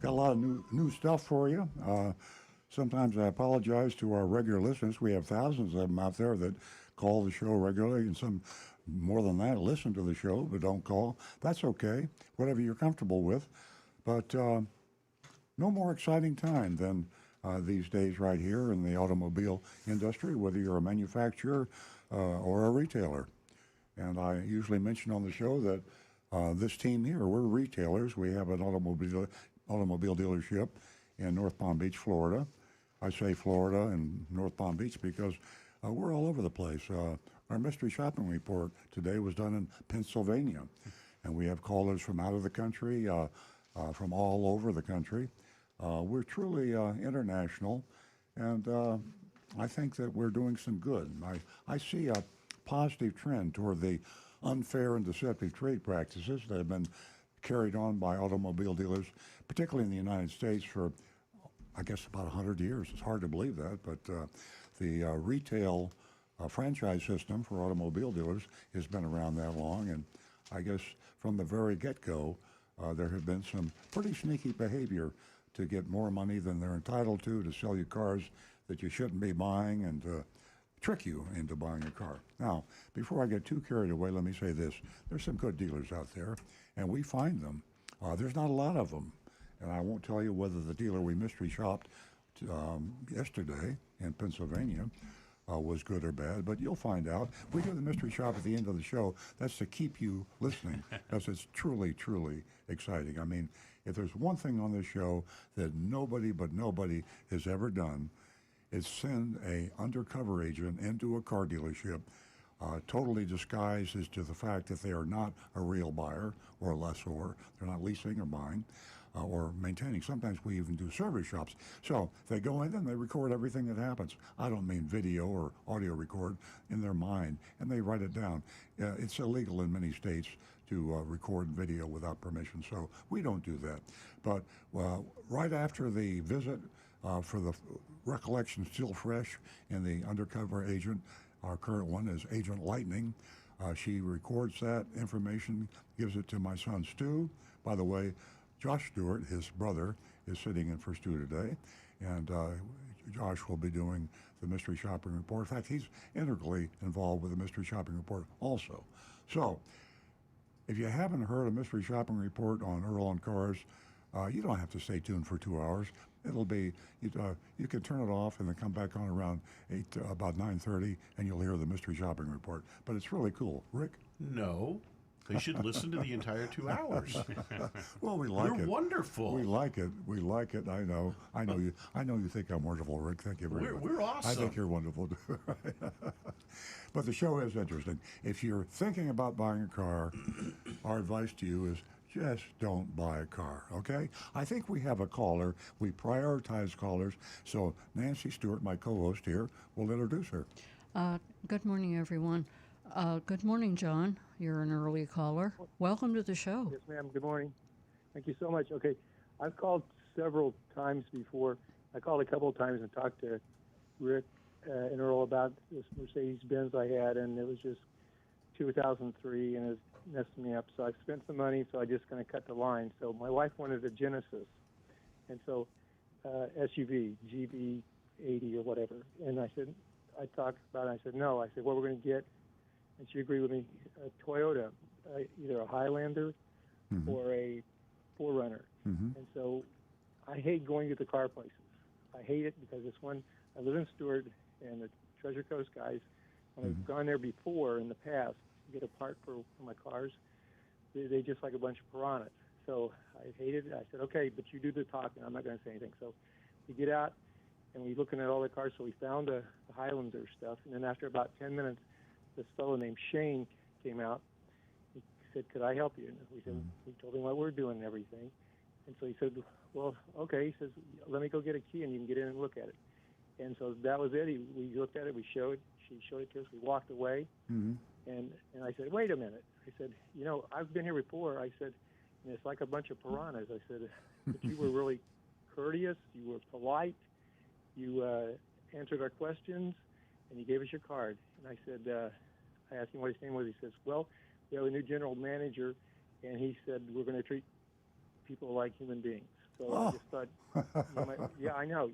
Got a lot of new stuff for you. Sometimes I apologize to our regular listeners. We have thousands of them out there that call the show regularly, and some more than that listen to the show but don't call. That's okay, whatever you're comfortable with. But no more exciting time than these days right here in the automobile industry, whether you're a manufacturer or a retailer. And I usually mention on the show that this team here, we're retailers. We have an automobile dealership in North Palm Beach, Florida. I say Florida and North Palm Beach because we're all over the place. Our mystery shopping report today was done in Pennsylvania, and we have callers from out of the country, from all over the country. We're truly international, and I think that we're doing some good. I see a positive trend toward the unfair and deceptive trade practices that have been carried on by automobile dealers, particularly in the United States, for I guess about 100 years. It's hard to believe that, but the retail franchise system for automobile dealers has been around that long, and I guess from the very get-go, there have been some pretty sneaky behavior to get more money than they're entitled to sell you cars that you shouldn't be buying, and trick you into buying a car. Now, before I get too carried away, let me say this. There's some good dealers out there, and we find them. There's not a lot of them, and I won't tell you whether the dealer we mystery shopped yesterday in Pennsylvania was good or bad, but you'll find out. We do the mystery shop at the end of the show. That's to keep you listening, because it's truly, truly exciting. I mean, if there's one thing on this show that nobody has ever done, it's send a undercover agent into a car dealership, totally disguised as to the fact that they are not a real buyer or a lessor. They're not leasing or buying or maintaining. Sometimes we even do service shops. So they go in and they record everything that happens. I don't mean video or audio record, in their mind, and they write it down. It's illegal in many states to record video without permission, so we don't do that. But right after the visit, for the recollection still fresh in the undercover agent, our current one is Agent Lightning. She records that information, gives it to my son Stu. By the way, Josh Stewart, his brother, is sitting in for Stu today, and Josh will be doing the Mystery Shopping Report. In fact, he's integrally involved with the Mystery Shopping Report also. So, if you haven't heard a Mystery Shopping Report on Earl on Cars, you don't have to stay tuned for 2 hours. It'll be, you can turn it off and then come back on around about 9:30, and you'll hear the Mystery Shopping Report. But it's really cool. Rick? No. They should listen to the entire 2 hours. Well, we like it. You're wonderful. We like it. We like it. I know you. I know you think I'm wonderful, Rick. Thank you very much. We're awesome. I think you're wonderful. But the show is interesting. If you're thinking about buying a car, our advice to you is just don't buy a car, okay? I think we have a caller. We prioritize callers. So Nancy Stewart, my co-host here, will introduce her. Good morning, everyone. Good morning, John. You're an early caller. Welcome to the show. Yes, ma'am. Good morning. Thank you so much. Okay, I've called several times before. I called a couple of times and talked to Rick and Earl about this Mercedes-Benz I had, and it was just 2003, and it was messing me up. So I spent some money, so I just kind of cut the line. So my wife wanted a Genesis, and so SUV, GB80 or whatever. And I talked about it. I said, no. I said, what we're going to get, and she agreed with me, a Toyota, either a Highlander or a 4Runner. And so I hate going to the car places. I hate it because this one, I live in Stewart, and the Treasure Coast guys, when I've gone there before in the past to get a part for my cars, they just like a bunch of piranhas. So I hated it. I said, okay, but you do the talking. I'm not going to say anything. So we get out, and we're looking at all the cars. So we found the Highlander stuff. And then after about 10 minutes, this fellow named Shane came out. He said, could I help you? And we said, we told him what we're doing and everything. And so he said, well, okay. He says, let me go get a key, and you can get in and look at it. And so that was it. We looked at it. She showed it to us. We walked away. And I said, wait a minute. I said, I've been here before. I said, and it's like a bunch of piranhas. I said, but you were really courteous. You were polite. You answered our questions, and you gave us your card. And I said, I asked him what his name was. He says, well, we have a new general manager, and he said we're going to treat people like human beings. So I just thought, yeah, I know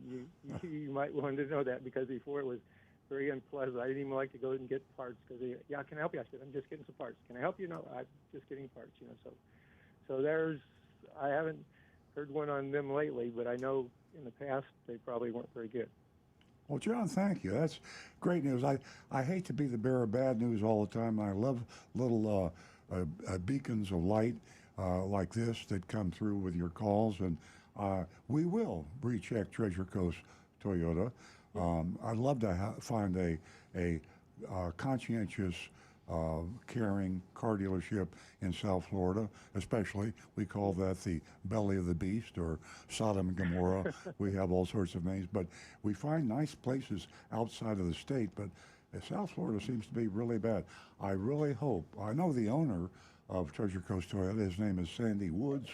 you might want to know that because before it was very unpleasant. I didn't even like to go and get parts because yeah, can I help you? I said, I'm just getting some parts. Can I help you? No, I'm just getting parts. So I haven't heard one on them lately, but I know in the past they probably weren't very good. Well, John, thank you. That's great news. I hate to be the bearer of bad news all the time. I love little beacons of light like this that come through with your calls, and we will recheck Treasure Coast Toyota. I'd love to find a conscientious, caring car dealership in South Florida, especially. We call that the belly of the beast or Sodom and Gomorrah. We have all sorts of names, but we find nice places outside of the state, but South Florida seems to be really bad. I really hope, I know the owner of Treasure Coast Toyota, his name is Sandy Woods,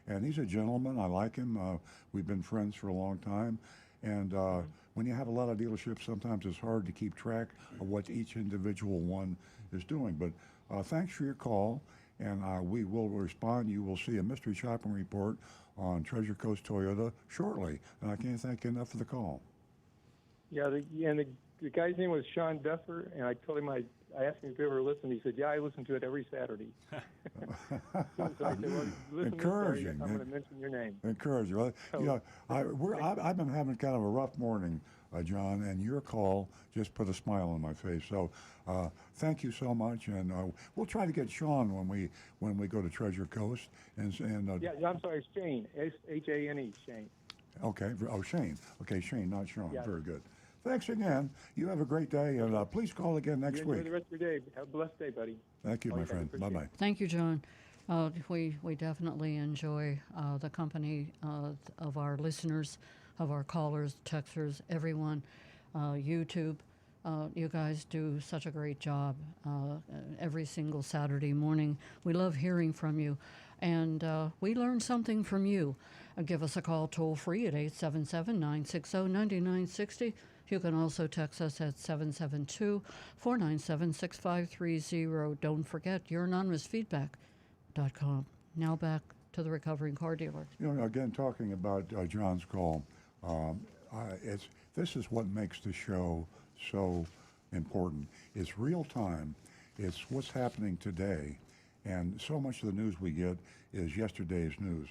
and he's a gentleman. I like him. We've been friends for a long time. And when you have a lot of dealerships, sometimes it's hard to keep track of what each individual one is doing. But thanks for your call, and we will respond. You will see a mystery shopping report on Treasure Coast Toyota shortly, and I can't thank you enough for the call. Yeah, the guy's name was Sean Duffer, and I told him I asked him if he ever listened. He said, "Yeah, I listen to it every Saturday." So I said, "Well, listen, Encouraging. I'm going to mention your name." Encouraging. Well, I've been having kind of a rough morning, John, and your call just put a smile on my face. So thank you so much, and we'll try to get Sean when we go to Treasure Coast. Yeah, I'm sorry, Shane, Shane, Shane. Okay. Oh, Shane. Okay, Shane, not Sean. Yeah. Very good. Thanks again. You have a great day, and please call again next Enjoy week. the rest of your day. Have a blessed day, buddy. Thank you, All my right, friend. appreciate it. Bye-bye. Thank you, John. We definitely enjoy the company of our listeners, of our callers, texters, everyone. YouTube, you guys do such a great job every single Saturday morning. We love hearing from you, and we learn something from you. Give us a call toll free at 877-960-9960. You can also text us at 772-497-6530. Don't forget your anonymousfeedback.com. Now back to the recovering car dealer. Again, talking about John's call, this is what makes the show so important. It's real time. It's what's happening today, and so much of the news we get is yesterday's news.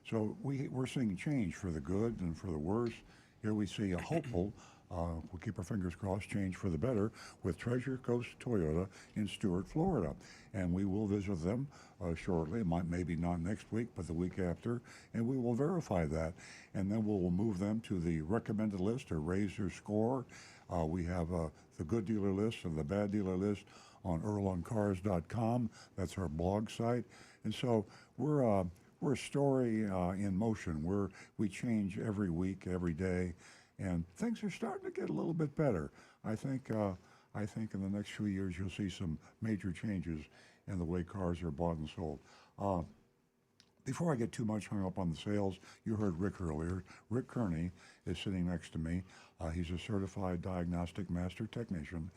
So we're seeing change for the good and for the worse. Here we see a hopeful, we'll keep our fingers crossed, change for the better with Treasure Coast Toyota in Stuart, Florida. And we will visit them shortly, maybe not next week, but the week after, and we will verify that. And then we'll move them to the recommended list or raise their score. We have the good dealer list and the bad dealer list on earloncars.com. That's our blog site. And so we're a story in motion. We change every week, every day, and things are starting to get a little bit better. I think in the next few years you'll see some major changes in the way cars are bought and sold. Before I get too much hung up on the sales, you heard Rick earlier. Rick Kearney is sitting next to me. He's a certified diagnostic master technician.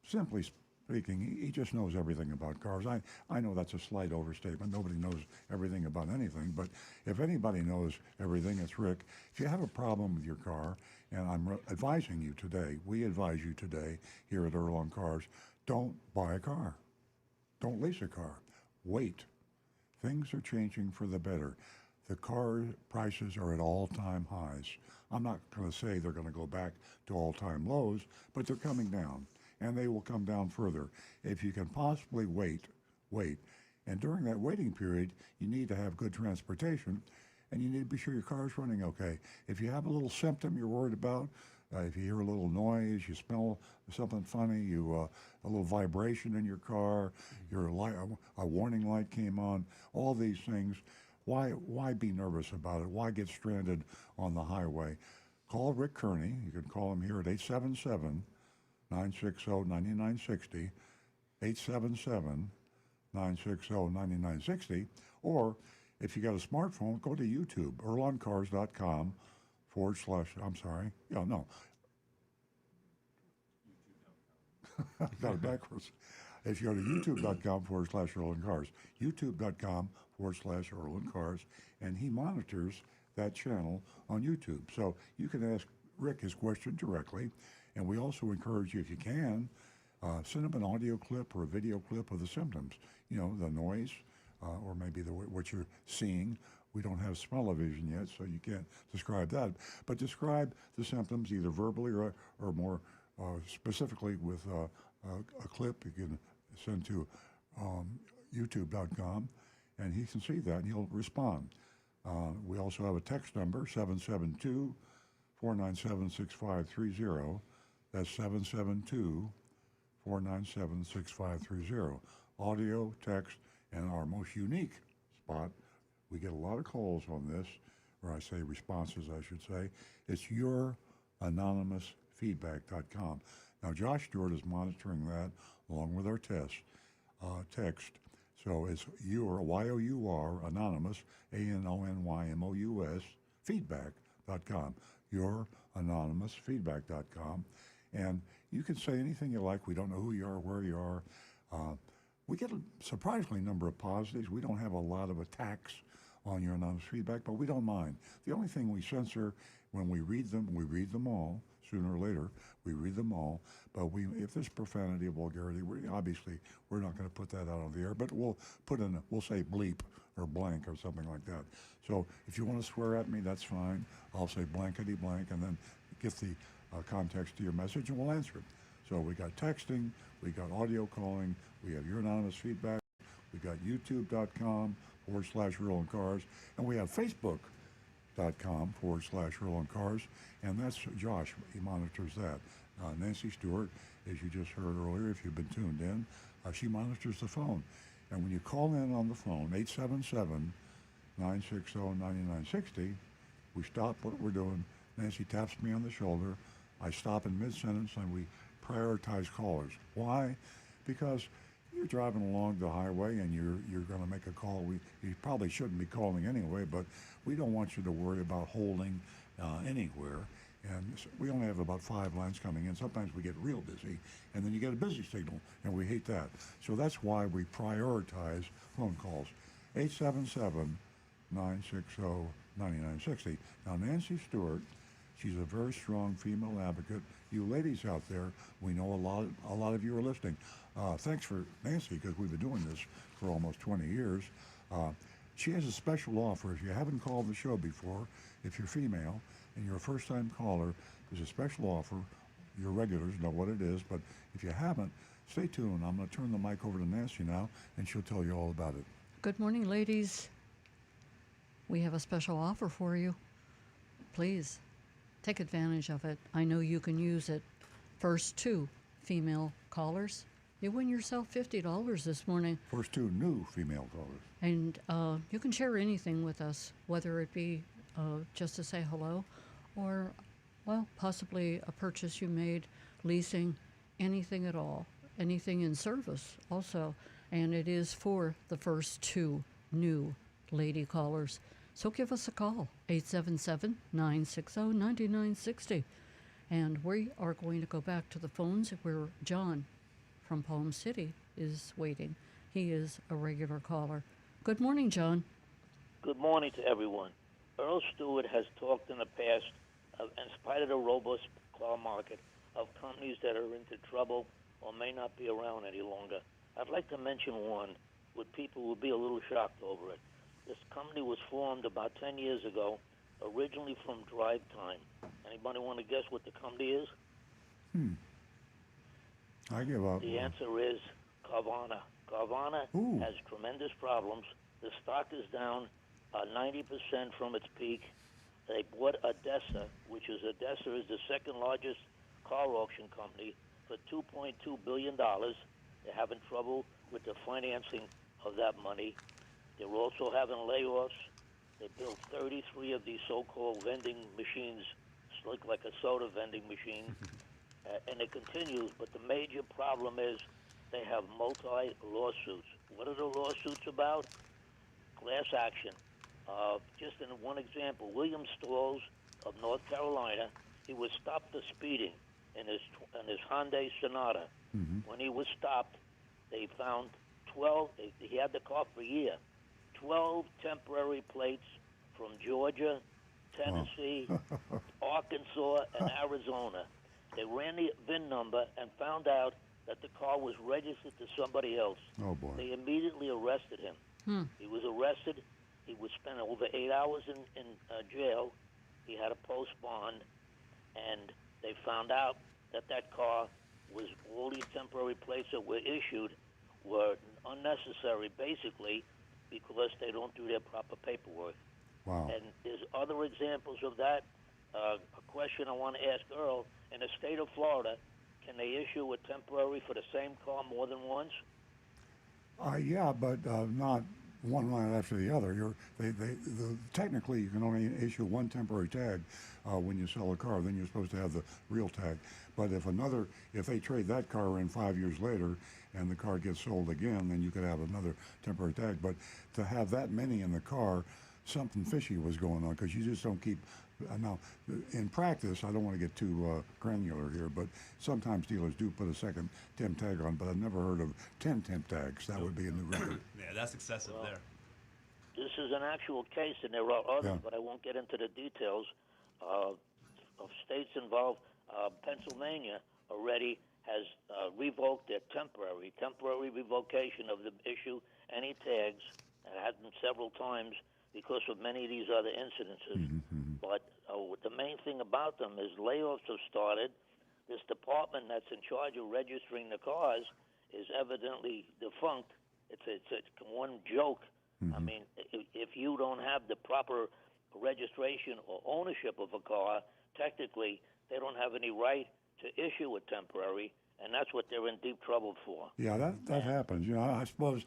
Simply speaking, he just knows everything about cars. I know that's a slight overstatement. Nobody knows everything about anything, but if anybody knows everything, it's Rick. If you have a problem with your car, and I'm advising you today, we advise you today here at Earl on Cars, don't buy a car. Don't lease a car. Wait. Things are changing for the better. The car prices are at all-time highs. I'm not going to say they're going to go back to all-time lows, but they're coming down, and they will come down further. If you can possibly wait. And during that waiting period, you need to have good transportation, and you need to be sure your car's running okay. If you have a little symptom you're worried about, if you hear a little noise, you smell something funny, a little vibration in your car, a warning light came on, all these things, why be nervous about it? Why get stranded on the highway? Call Rick Kearney. You can call him here at 877-960-9960, 877-960-9960, or if you got a smartphone, go to YouTube, earloncars.com / I'm sorry. Yeah, no. Got it backwards. If you go to youtube.com/Earl and Cars, youtube.com/Earl and Cars, and he monitors that channel on YouTube. So you can ask Rick his question directly, and we also encourage you, if you can, send him an audio clip or a video clip of the symptoms. You know, the noise, or maybe what you're seeing. We don't have smell-o-vision yet, so you can't describe that. But describe the symptoms either verbally or more specifically with a clip you can send to youtube.com, and he can see that and he'll respond. We also have a text number, 772-497-6530. That's 772-497-6530. Audio, text, and our most unique spot, we get a lot of calls on this, or I say responses, I should say. It's youranonymousfeedback.com. Now, Josh Stewart is monitoring that along with our text. So it's Y-O-U-R, anonymous, ANONYMOUS, feedback.com. Youranonymousfeedback.com. And you can say anything you like. We don't know who you are, where you are. We get a surprisingly number of positives. We don't have a lot of attacks on your anonymous feedback, but we don't mind. The only thing we censor when we read them all, sooner or later, we read them all, but if there's profanity or vulgarity, we're not going to put that out on the air, but we'll say bleep or blank or something like that. So if you want to swear at me, that's fine. I'll say blankety blank and then get the context to your message and we'll answer it. So we got texting, we got audio calling, we have your anonymous feedback, we got youtube.com/Earl and Cars, and we have facebook.com/Earl and Cars, and that's Josh. He monitors that. Nancy Stewart, as you just heard earlier, if you've been tuned in, she monitors the phone. And when you call in on the phone, 877-960-9960, we stop what we're doing. Nancy taps me on the shoulder. I stop in mid-sentence and we prioritize callers. Why? Because you're driving along the highway and you're going to make a call. You probably shouldn't be calling anyway, but we don't want you to worry about holding anywhere. And we only have about 5 lines coming in. Sometimes we get real busy, and then you get a busy signal, and we hate that. So that's why we prioritize phone calls. 877-960-9960. Now, Nancy Stewart, she's a very strong female advocate. You ladies out there, we know a lot of you are listening. Thanks for Nancy, because we've been doing this for almost 20 years. She has a special offer. If you haven't called the show before, if you're female and you're a first-time caller, there's a special offer. Your regulars know what it is, but if you haven't, stay tuned. I'm going to turn the mic over to Nancy now, and she'll tell you all about it. Good morning, ladies. We have a special offer for you. Please take advantage of it. I know you can use it. First 2 female callers, you win yourself $50 this morning. First 2 new female callers. And you can share anything with us, whether it be just to say hello or, well, possibly a purchase you made, leasing, anything at all, anything in service also. And it is for the first 2 new lady callers. So give us a call, 877-960-9960. And we are going to go back to the phones where John from Palm City is waiting. He is a regular caller. Good morning, John. Good morning to everyone. Earl Stewart has talked in the past, in spite of the robust car market, of companies that are into trouble or may not be around any longer. I'd like to mention one where people will be a little shocked over it. This company was formed about 10 years ago, originally from Drive Time. Anybody want to guess what the company is? I give up. The answer is Carvana. Carvana has tremendous problems. The stock is down 90% from its peak. They bought Odessa, which is the second largest car auction company, for $2.2 billion. They're having trouble with the financing of that money. They're also having layoffs. They built 33 of these so-called vending machines, like a soda vending machine, and it continues. But the major problem is they have multi-lawsuits. What are the lawsuits about? Class action. Just in one example, William Stalls of North Carolina, he was stopped for speeding in his Hyundai Sonata. When he was stopped, they found 12. He had the car for a year. 12 temporary plates from Georgia, Tennessee, Arkansas, and Arizona. They ran the VIN number and found out that the car was registered to somebody else. Oh, boy. They immediately arrested him. He was arrested. He would spend over 8 hours in jail. He had a post bond, and they found out that that car was, all these temporary plates that were issued were unnecessary, basically, because they don't do their proper paperwork. Wow. And there's other examples of that. A question I want to ask Earl, in the state of Florida, can they issue a temporary for the same car more than once? Yeah, but not one line after the other. Technically, you can only issue one temporary tag when you sell a car. Then you're supposed to have the real tag. But if they trade that car in 5 years later, and the car gets sold again, then you could have another temporary tag. But to have that many in the car, something fishy was going on, because you just don't keep. Now, in practice, I don't want to get too granular here, but sometimes dealers do put a second temp tag on, but I've never heard of 10 temp tags. That would be a new record. Yeah, that's excessive there. This is an actual case, and there are others, Yeah. but I won't get into the details of states involved. Pennsylvania already has revoked their temporary revocation of the issue any tags, and it happened several times because of many of these other incidences. But the main thing about them is layoffs have started. This department that's in charge of registering the cars is evidently defunct. It's one joke. I mean, if you don't have the proper registration or ownership of a car, technically they don't have any right to issue a temporary, and that's what they're in deep trouble for. Yeah, that happens. I suppose,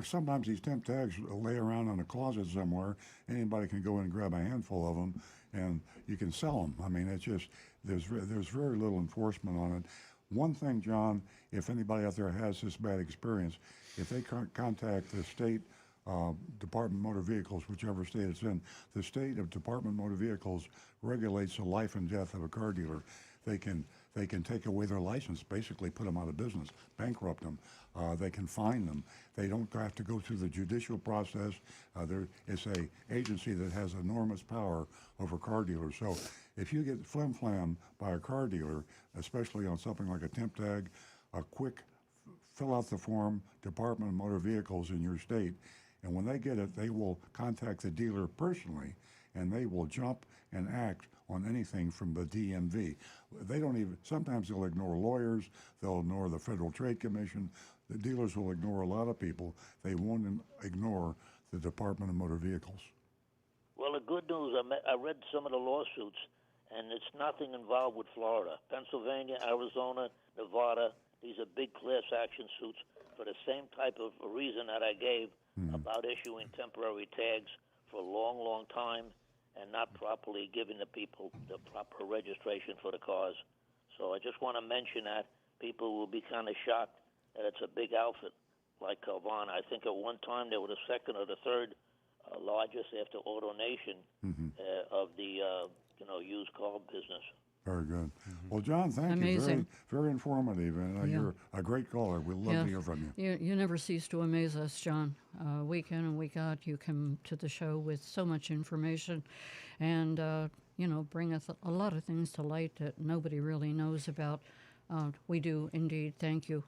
sometimes these temp tags lay around in a closet somewhere. Anybody can go in and grab a handful of them, and you can sell them. I mean, it's just, there's very little enforcement on it. One thing, John, if anybody out there has this bad experience, if they contact the state Department of Motor Vehicles, whichever state it's in, the state of Department of Motor Vehicles regulates the life and death of a car dealer. They can take away their license, basically put them out of business, bankrupt them. They can fine them. They don't have to go through the judicial process. It's a agency that has enormous power over car dealers. So if you get flim-flam by a car dealer, especially on something like a temp tag, a quick fill out the form, Department of Motor Vehicles in your state, and when they get it, they will contact the dealer personally, and they will jump and act on anything from the DMV. They don't even, sometimes they'll ignore lawyers, they'll ignore the Federal Trade Commission. The dealers will ignore a lot of people. They won't ignore the Department of Motor Vehicles. Well, the good news, I read some of the lawsuits, and it's nothing involved with Florida. Pennsylvania, Arizona, Nevada, these are big class action suits for the same type of reason that I gave about issuing temporary tags for a long, long time and not properly giving the people the proper registration for the cars. So I just want to mention that. People will be kind of shocked that it's a big outfit like Carvana. I think at one time they were the second or the third largest after AutoNation of the used car business. Very good. Well, John, thank you. Amazing. Very, very informative, and you're a great caller. We'd love to hear from you. You never cease to amaze us, John. Week in and week out, you come to the show with so much information, and bring us a lot of things to light that nobody really knows about. We do indeed. Thank you.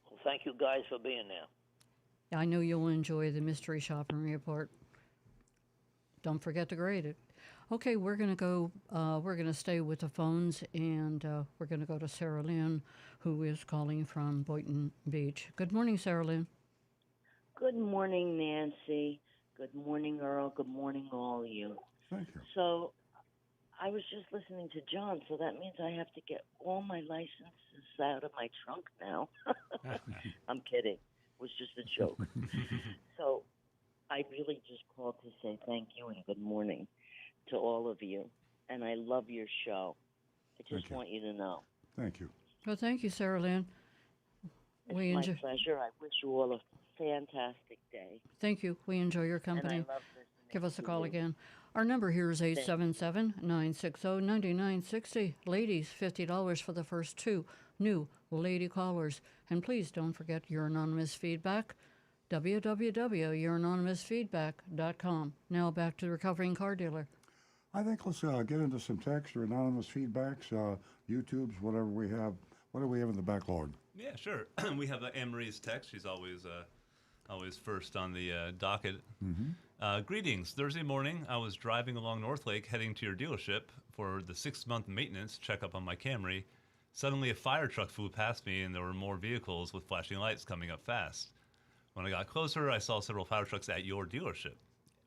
Well, thank you guys for being there. I know you'll enjoy the mystery shopping report. Don't forget to grade it. Okay, we're going to go, we're going to stay with the phones, and we're going to go to Sarah Lynn, who is calling from Boynton Beach. Good morning, Sarah Lynn. Good morning, Nancy. Good morning, Earl. Good morning, all of you. Thank you. So I was just listening to John, so that means I have to get all my licenses out of my trunk now. I'm kidding. It was just a joke. So I really just called to say thank you and good morning to all of you. And I love your show. I just want you to know. Thank you. Well, thank you, Sarah Lynn. It's my pleasure. I wish you all a fantastic day. Thank you. We enjoy your company. And I love listening. Give us a call again. Our number here is 877-960-9960. Ladies, $50 for the first two new lady callers. And please don't forget your anonymous feedback, www.youranonymousfeedback.com. Now back to the recovering car dealer. I think let's get into some text or anonymous feedbacks, YouTubes, whatever we have. What do we have in the backlog? Yeah, sure. We have Anne Marie's text. She's always first on the docket. Greetings. Thursday morning, I was driving along North Lake heading to your dealership for the 6-month maintenance checkup on my Camry. Suddenly, a fire truck flew past me, and there were more vehicles with flashing lights coming up fast. When I got closer, I saw several fire trucks at your dealership.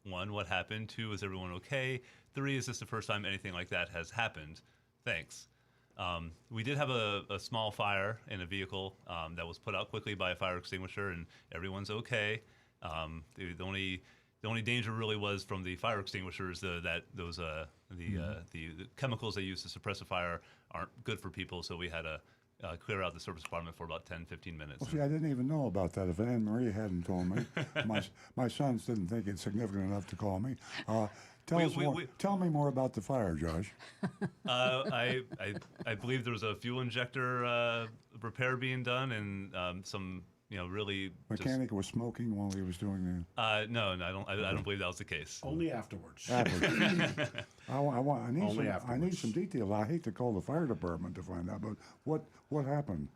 1, what happened? 2, is everyone okay? 3, is this the first time anything like that has happened? Thanks. We did have a small fire in a vehicle that was put out quickly by a fire extinguisher, and everyone's okay. The only danger really was from the fire extinguishers. The chemicals they use to suppress a fire aren't good for people, so we had to clear out the service department for about 10-15 minutes. Well, see, I didn't even know about that. If Anne Marie hadn't told me, my sons didn't think it's significant enough to call me. Tell me more about the fire, Josh. I believe there was a fuel injector repair being done, and some really Mechanic was smoking while he was doing no, I don't believe that was the case. Only afterwards. the. I need some afterwards. details. I hate to call the fire department to find out, but what happened?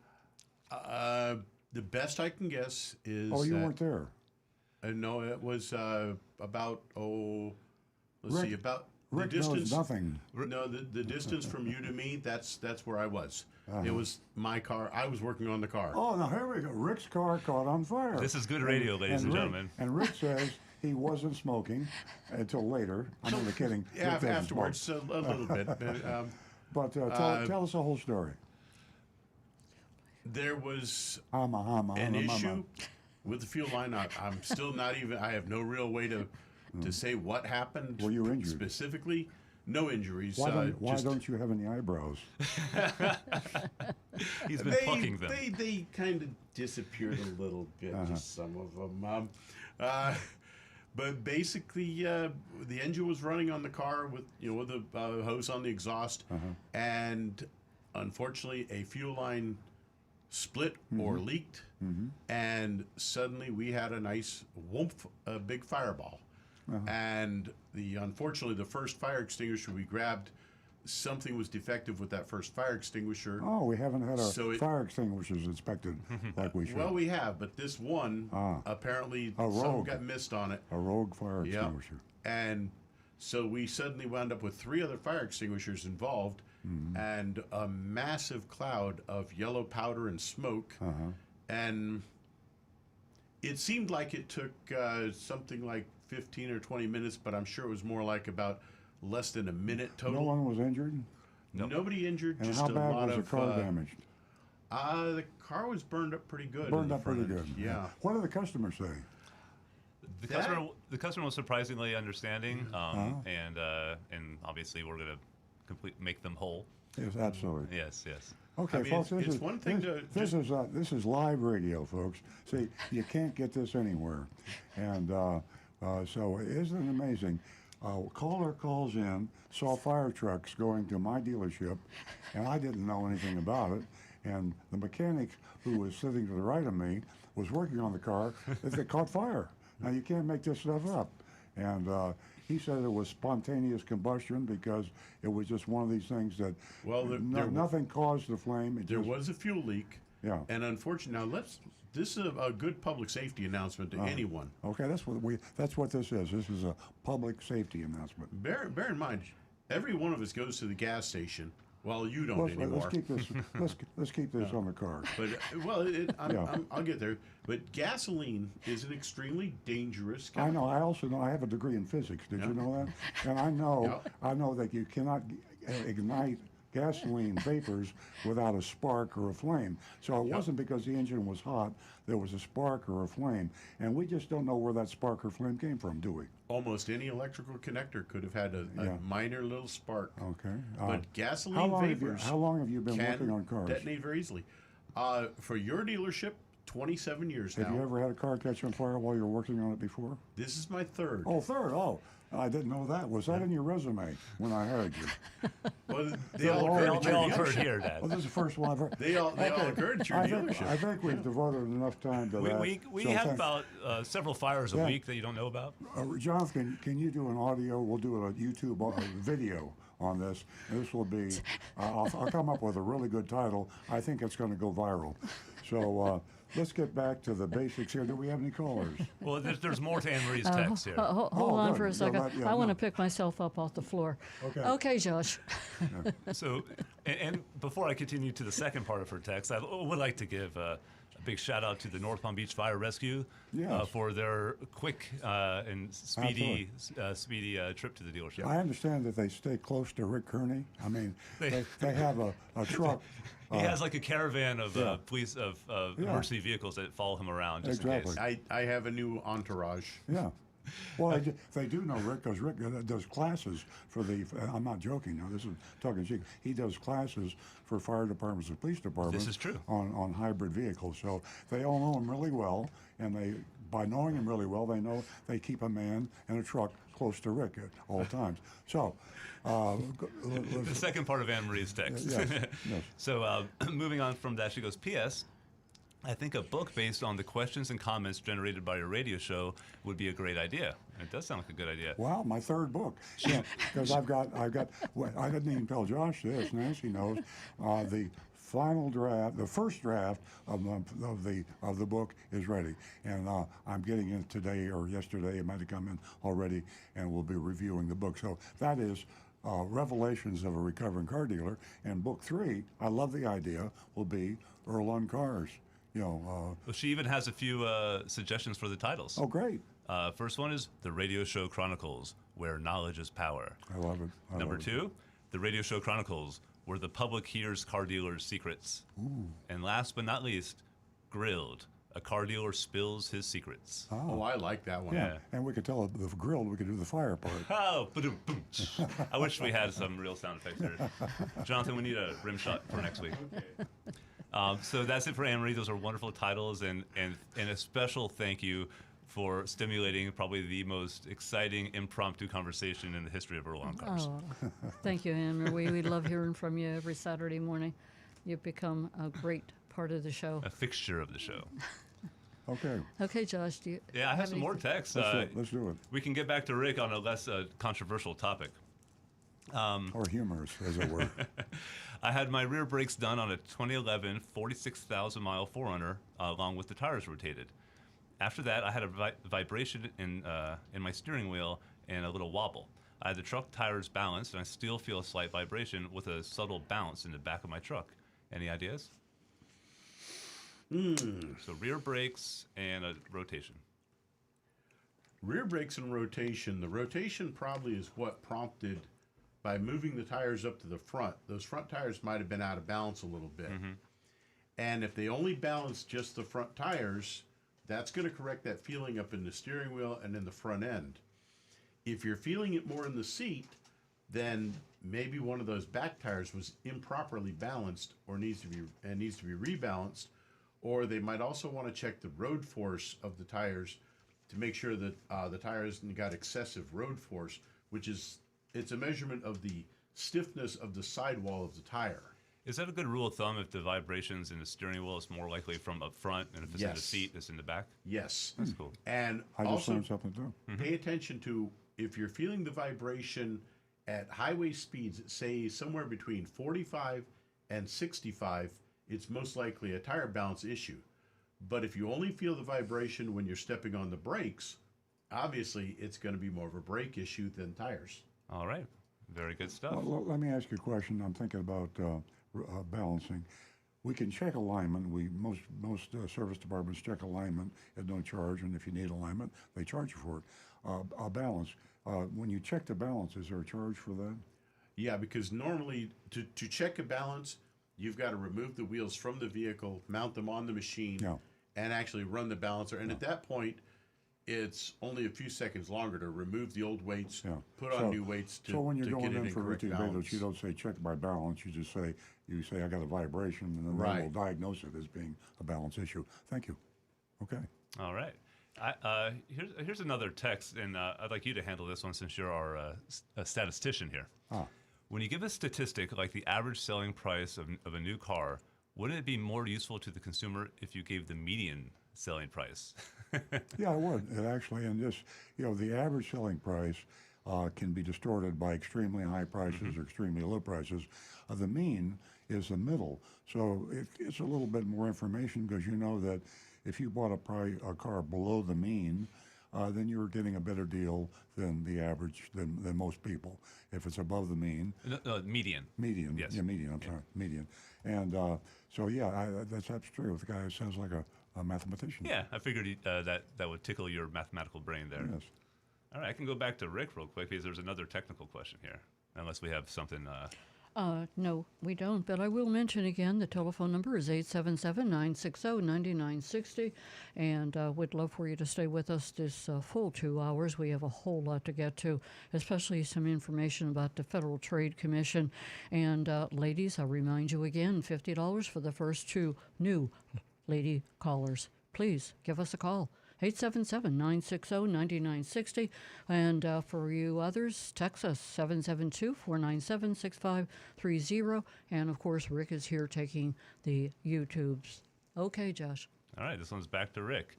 The best I can guess is. Oh, you that, weren't there. No, it was about Rick the distance. knows nothing. No, the distance from you to me. That's where I was. It was my car. I was working on the car. Oh, now here we go. Rick's car caught on fire. This is good radio, ladies and gentlemen. And Rick says he wasn't smoking until later. I'm only kidding. Yeah, Rick doesn't afterwards, smoke. a little bit. But tell us the whole story. There was An an issue with the fuel line. I'm still not even. I have no real way to say what happened. Were you injured? Specifically? No injuries. Why just, don't you have any eyebrows? He's been plucking them. They kind of disappeared a little bit, just some of them. But basically, the engine was running on the car with the hose on the exhaust, and unfortunately, a fuel line split or leaked, and suddenly we had a nice whoomp, a big fireball. And unfortunately, the first fire extinguisher we grabbed, something was defective with that first fire extinguisher. Oh, we haven't had our fire extinguishers inspected like we should. Well, we have, but this one apparently something got missed on it. A rogue fire extinguisher. And so we suddenly wound up with 3 other fire extinguishers involved, and a massive cloud of yellow powder and smoke. And it seemed like it took something like 15 or 20 minutes, but I'm sure it was more like about less than a minute total. No one was injured? Nobody injured. And just how a bad lot was the of car damaged? The car was burned up pretty good. Burned up pretty good. Yeah. What did the customer say? The customer was surprisingly understanding, and obviously we're going to make them whole. Yes, absolutely. Yes. Okay, I mean, folks. it's one thing to this is live radio, folks. See, you can't get this anywhere, and so isn't it amazing? Caller calls in, saw fire trucks going to my dealership, and I didn't know anything about it. And the mechanic who was sitting to the right of me was working on the car that caught fire. Now you can't make this stuff up. And he said it was spontaneous combustion because it was just one of these things that nothing caused the flame. There was a fuel leak. Yeah. And unfortunately, now this is a good public safety announcement to anyone. Okay, that's what this is. This is a public safety announcement. Bear in mind, every one of us goes to the gas station. Well, you don't anymore. Let's keep this on the car. But I'll get there. But gasoline is an extremely dangerous chemical. I know. I also know. I have a degree in physics. Did you know that? And I know that you cannot ignite gasoline vapors without a spark or a flame. So it wasn't because the engine was hot. There was a spark or a flame, and we just don't know where that spark or flame came from, do we? Almost any electrical connector could have had a minor little spark. Okay. But gasoline vapors. How long have you been working on cars? Detonate very easily. For your dealership, 27 years now. Have you ever had a car catch on fire while you were working on it before? This is my third. Oh, third. Oh, I didn't know that. Was that in your resume when I hired you? Well, they So all all occurred the- at We your all heard dealership. here, Dad. Well, this is the first one I've heard. They all occurred at your I dealership. think we've devoted enough time to that. We So have thank- about several fires a Yeah. week that you don't know about. Jonathan, can you do an audio? We'll do a YouTube video on this. And this will be, I'll come up with a really good title. I think it's going to go viral. So let's get back to the basics here. Do we have any callers? Well, there's more to Anne Marie's text here. Hold Oh, on good. for a No, second. that- yeah, I want to no. pick myself up off the floor. Okay. Okay, Josh. So, and before I continue to the second part of her text, I would like to give a big shout out to the North Palm Beach Fire Rescue Yes. for their quick and speedy trip to the dealership. I understand that they stay close to Rick Kearney. I mean, they have a truck. He has like a caravan of yeah. police of Yeah. emergency vehicles that follow him around just Exactly. in case. I have a new entourage. Yeah. Well, they do know Rick because Rick does classes for the. I'm not joking. Now this is talking cheek. He does classes for fire departments and police departments. This is true. On hybrid vehicles, so they all know him really well, and by knowing him really well, they know they keep a man in a truck close to Rick at all times. So, The second part of Anne Marie's text. Yes, yes. So moving on from that, she goes, P.S. I think a book based on the questions and comments generated by your radio show would be a great idea. It does sound like a good idea. wow, my third book. Because I've got. Well, I didn't even tell Josh this. Nancy knows. The final draft, the first draft of the book is ready, and I'm getting it today or yesterday. It might have come in already, and we'll be reviewing the book. So that is. Revelations of a Recovering Car Dealer, and book 3, I love the idea, will be Earl on Cars. Well, she even has a few suggestions for the titles. Oh, great. First one is The Radio Show Chronicles, Where Knowledge is Power. I love it. Number love it. 2, The Radio Show Chronicles, Where the Public Hears Car Dealers' Secrets. Ooh. And last but not least, Grilled, A Car Dealer Spills His Secrets. Oh, I like that one. Yeah. And we could tell the grilled, we could do the fire part. Oh, ba-doom, boom. I wish we had some real sound effects here. Jonathan, we need a rim shot for next week. So that's it for Anne Marie. Those are wonderful titles, and a special thank you for stimulating probably the most exciting impromptu conversation in the history of Earl on Cars. Oh, thank you, Anne Marie. We love hearing from you every Saturday morning. You've become a great part of the show. A fixture of the show. Okay, Okay, Josh, do you Yeah, I have some more texts. let's do it. We can get back to Rick on a less controversial topic. Or humorous, as it were. I had my rear brakes done on a 2011 46,000 mile 4Runner along with the tires rotated. After that, I had a vibration in my steering wheel and a little wobble. I had the truck tires balanced, and I still feel a slight vibration with a subtle bounce in the back of my truck. Any ideas? So rear brakes and a rotation. Rear brakes and rotation. The rotation probably is what prompted by moving the tires up to the front. Those front tires might have been out of balance a little bit. And if they only balance just the front tires, that's going to correct that feeling up in the steering wheel and in the front end. If you're feeling it more in the seat, then maybe one of those back tires was improperly balanced or needs to be rebalanced. Or they might also want to check the road force of the tires to make sure that the tires got excessive road force, which is it's a measurement of the stiffness of the sidewall of the tire. Is that a good rule of thumb? If the vibrations in the steering wheel is more likely from up front, and if it's in the Yes. seat, it's in the back? Yes. That's cool. And I just also learned something too. pay attention to if you're feeling the vibration at highway speeds, say somewhere between 45 and 65, it's most likely a tire balance issue. But if you only feel the vibration when you're stepping on the brakes, obviously it's going to be more of a brake issue than tires. All right. Very good stuff. Well, let me ask you a question. I'm thinking about balancing. We can check alignment. Most service departments check alignment at no charge, and if you need alignment, they charge you for it. A balance. When you check the balance, is there a charge for that? Yeah, because normally to check a balance, you've got to remove the wheels from the vehicle, mount them on the machine, Yeah. and actually run the balancer. And at that point, it's only a few seconds longer to remove the old weights, Yeah. put on new weights to, So when you're to going get it in in for correct routine balance. maintenance, you don't say check my balance. You say I got a vibration, and then Right. we'll diagnose it as being a balance issue. Thank you. Okay. All right. Here's another text, and I'd like you to handle this one since you're our a statistician here. Ah. When you give a statistic like the average selling price of a new car, wouldn't it be more useful to the consumer if you gave the median selling price? Yeah, I would. It actually, and just, the average selling price can be distorted by extremely high prices or extremely low prices. The mean is the middle. So it's a little bit more information because you know that if you bought a car below the mean, then you're getting a better deal than the average, than most people. If it's above the mean. No, median. Median. Yes. Yeah, median. I'm sorry, median. And so, yeah, that's true. The guy sounds like a mathematician. Yeah, I figured that would tickle your mathematical brain there. Yes. All right, I can go back to Rick real quick because there's another technical question here, unless we have something. No, we don't, but I will mention again the telephone number is 877-960-9960, and we'd love for you to stay with us this full 2 hours. We have a whole lot to get to, especially some information about the Federal Trade Commission. And ladies, I'll remind you again, $50 for the first 2 new lady callers. Please give us a call. 877-960-9960. And for you others, text us 772-497-6530. And of course, Rick is here taking the YouTubes. Okay, Josh. All right, this one's back to Rick.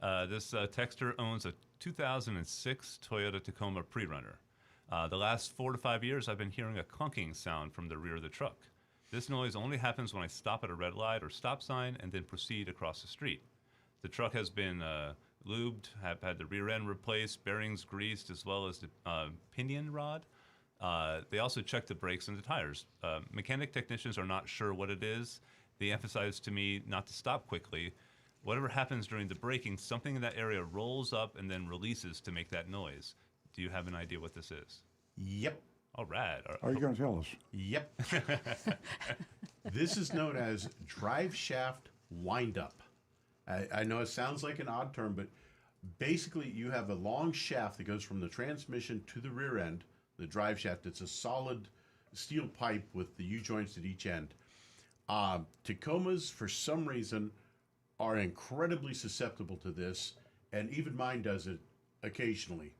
This texter owns a 2006 Toyota Tacoma Pre-Runner. The last 4 to 5 years, I've been hearing a clunking sound from the rear of the truck. This noise only happens when I stop at a red light or stop sign and then proceed across the street. The truck has been lubed, have had the rear end replaced, bearings greased, as well as the pinion rod. They also checked the brakes and the tires. Mechanic technicians are not sure what it is. They emphasize to me not to stop quickly. Whatever happens during the braking, something in that area rolls up and then releases to make that noise. Do you have an idea what this is? Yep. All right. Are you going to tell us? Yep. This is known as drive shaft windup. I know it sounds like an odd term, but basically you have a long shaft that goes from the transmission to the rear end, the drive shaft. It's a solid steel pipe with the U-joints at each end. Tacomas, for some reason, are incredibly susceptible to this, and even mine does it occasionally.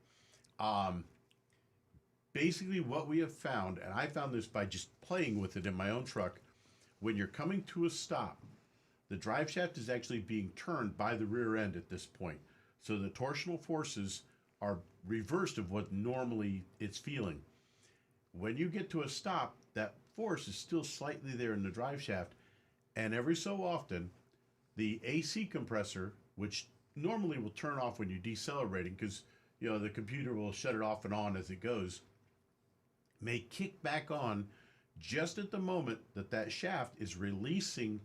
Basically what we have found, and I found this by just playing with it in my own truck, when you're coming to a stop, the drive shaft is actually being turned by the rear end at this point. So the torsional forces are reversed of what normally it's feeling. When you get to a stop, that force is still slightly there in the drive shaft, and every so often, the AC compressor, which normally will turn off when you're decelerating because the computer will shut it off and on as it goes, may kick back on just at the moment that shaft is releasing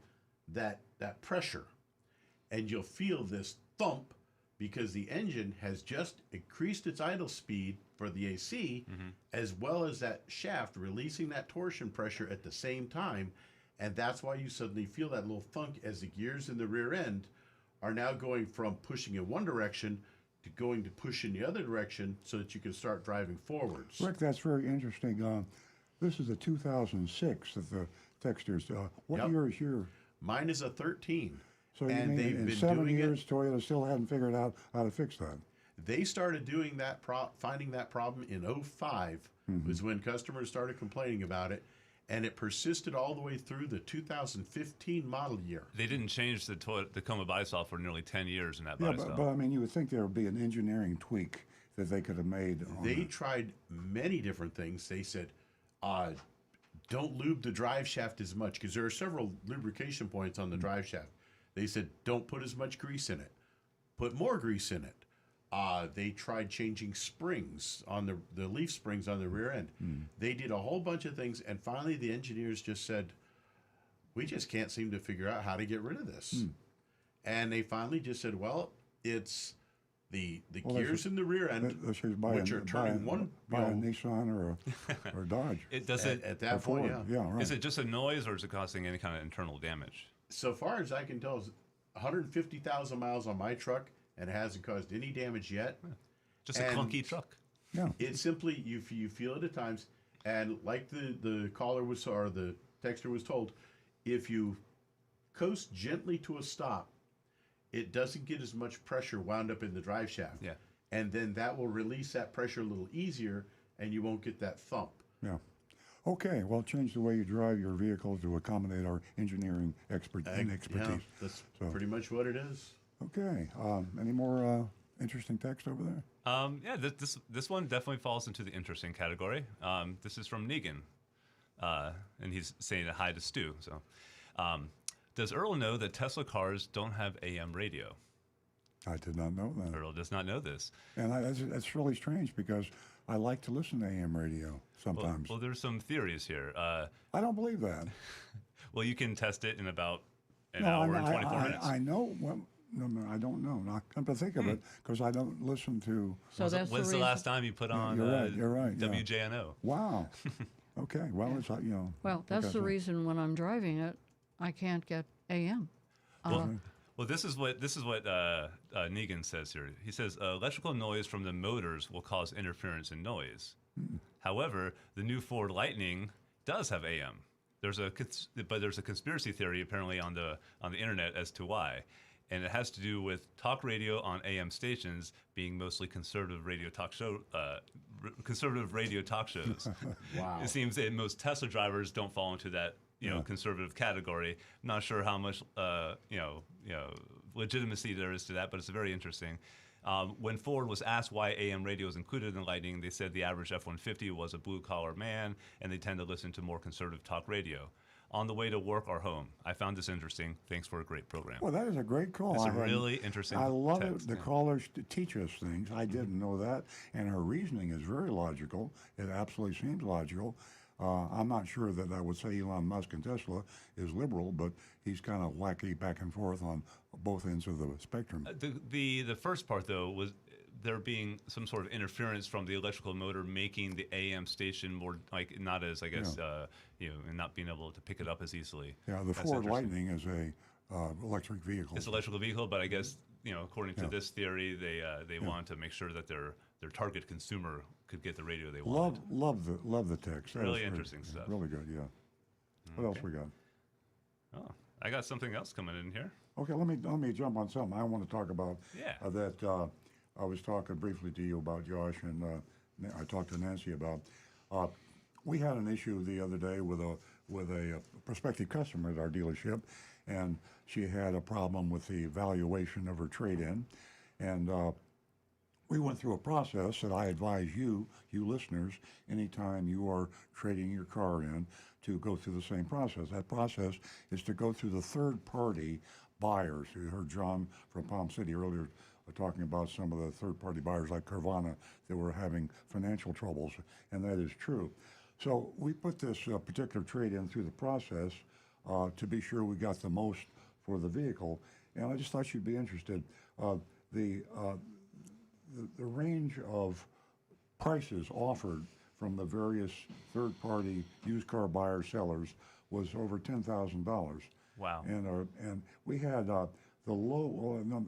that pressure, and you'll feel this thump because the engine has just increased its idle speed for the AC, as well as that shaft releasing that torsion pressure at the same time, and that's why you suddenly feel that little thunk as the gears in the rear end are now going from pushing in one direction to going to push in the other direction so that you can start driving forwards. Rick, that's very interesting. This is a 2006 that the texters. What year is your? Mine is a 13. So you and mean they've in been 7 doing years, Toyota still hadn't figured out how to fix that? They started doing that, finding that problem in 05 was when customers started complaining about it, and it persisted all the way through the 2015 model year. They didn't change the Tacoma bisolve for nearly 10 years in that Yeah, bisolve. but I mean, you would think there would be an engineering tweak that they could have made. They tried many different things. They said, don't lube the drive shaft as much, because there are several lubrication points on the drive shaft. They said, don't put as much grease in it. Put more grease in it. They tried changing springs on the leaf springs on the rear end. They did a whole bunch of things, and finally the engineers just said, we just can't seem to figure out how to get rid of this. And they finally just said, well, it's the gears in the rear end, which are turning one. Buy a Nissan or a Dodge. It does it at that point, yeah. Yeah, right. Is it just a noise, or is it causing any kind of internal damage? So far as I can tell, it's 150,000 miles on my truck, and it hasn't caused any damage yet. Just a clunky truck. Yeah. It's simply you feel it at times, and like the caller was, or the texter was told, if you coast gently to a stop, it doesn't get as much pressure wound up in the drive shaft. Yeah. And then that will release that pressure a little easier, and you won't get that thump. Yeah. Okay, well, change the way you drive your vehicle to accommodate our engineering expertise. Yeah, that's pretty much what it is. Okay, any more interesting text over there? Yeah, this one definitely falls into the interesting category. This is from Negan, and he's saying a hi to Stu. So, does Earl know that Tesla cars don't have AM radio? I did not know that. Earl does not know this. And that's really strange because I like to listen to AM radio sometimes. Well, there's some theories here. I don't believe that. Well, you can test it in about an hour and 24 minutes. I know. Well, no, I don't know. Now, come to think of it, because I don't listen to. So that's When's the last time you put on You're right. Yeah. WJNO? Wow. Okay. Well, it's Well, that's the reason when I'm driving it, I can't get AM. Well, this is what Negan says here. He says electrical noise from the motors will cause interference and noise. However, the new Ford Lightning does have AM. There's a conspiracy theory apparently on the internet as to why, and it has to do with talk radio on AM stations being mostly conservative radio talk shows. Wow. It seems that most Tesla drivers don't fall into that conservative category. I'm not sure how much legitimacy there is to that, but it's very interesting. When Ford was asked why AM radio is included in Lightning, they said the average F-150 was a blue-collar man, and they tend to listen to more conservative talk radio. On the way to work or home. I found this interesting. Thanks for a great program. Well, that is a great call. It's a really interesting I love text. it. The callers teach us things. I didn't know that. And her reasoning is very logical. It absolutely seems logical. I'm not sure that I would say Elon Musk and Tesla is liberal, but he's kind of wacky back and forth on both ends of the spectrum. The first part, though, was there being some sort of interference from the electrical motor, making the AM station more not as and not being able to pick it up as easily. Yeah, the That's Ford Lightning is a electric vehicle. It's an electrical vehicle, but I guess according to this theory, they want to make sure that their target consumer could get the radio they want. Love the text. That Really is interesting stuff. Really good. Yeah. What else we got? Oh, I got something else coming in here. Okay, let me jump on something I want to talk about. Yeah. That I was talking briefly to you about, Josh, and I talked to Nancy about. We had an issue the other day with a prospective customer at our dealership, and she had a problem with the valuation of her trade-in, and we went through a process that I advise you listeners, anytime you are trading your car in, to go through the same process. That process is to go through the third-party buyers. You heard John from Palm City earlier talking about some of the third-party buyers like Carvana that were having financial troubles, and that is true. So we put this particular trade-in through the process to be sure we got the most for the vehicle, and I just thought you'd be interested. The range of prices offered from the various third-party used car buyer sellers was over $10,000. Wow. And we had the low. Well, no,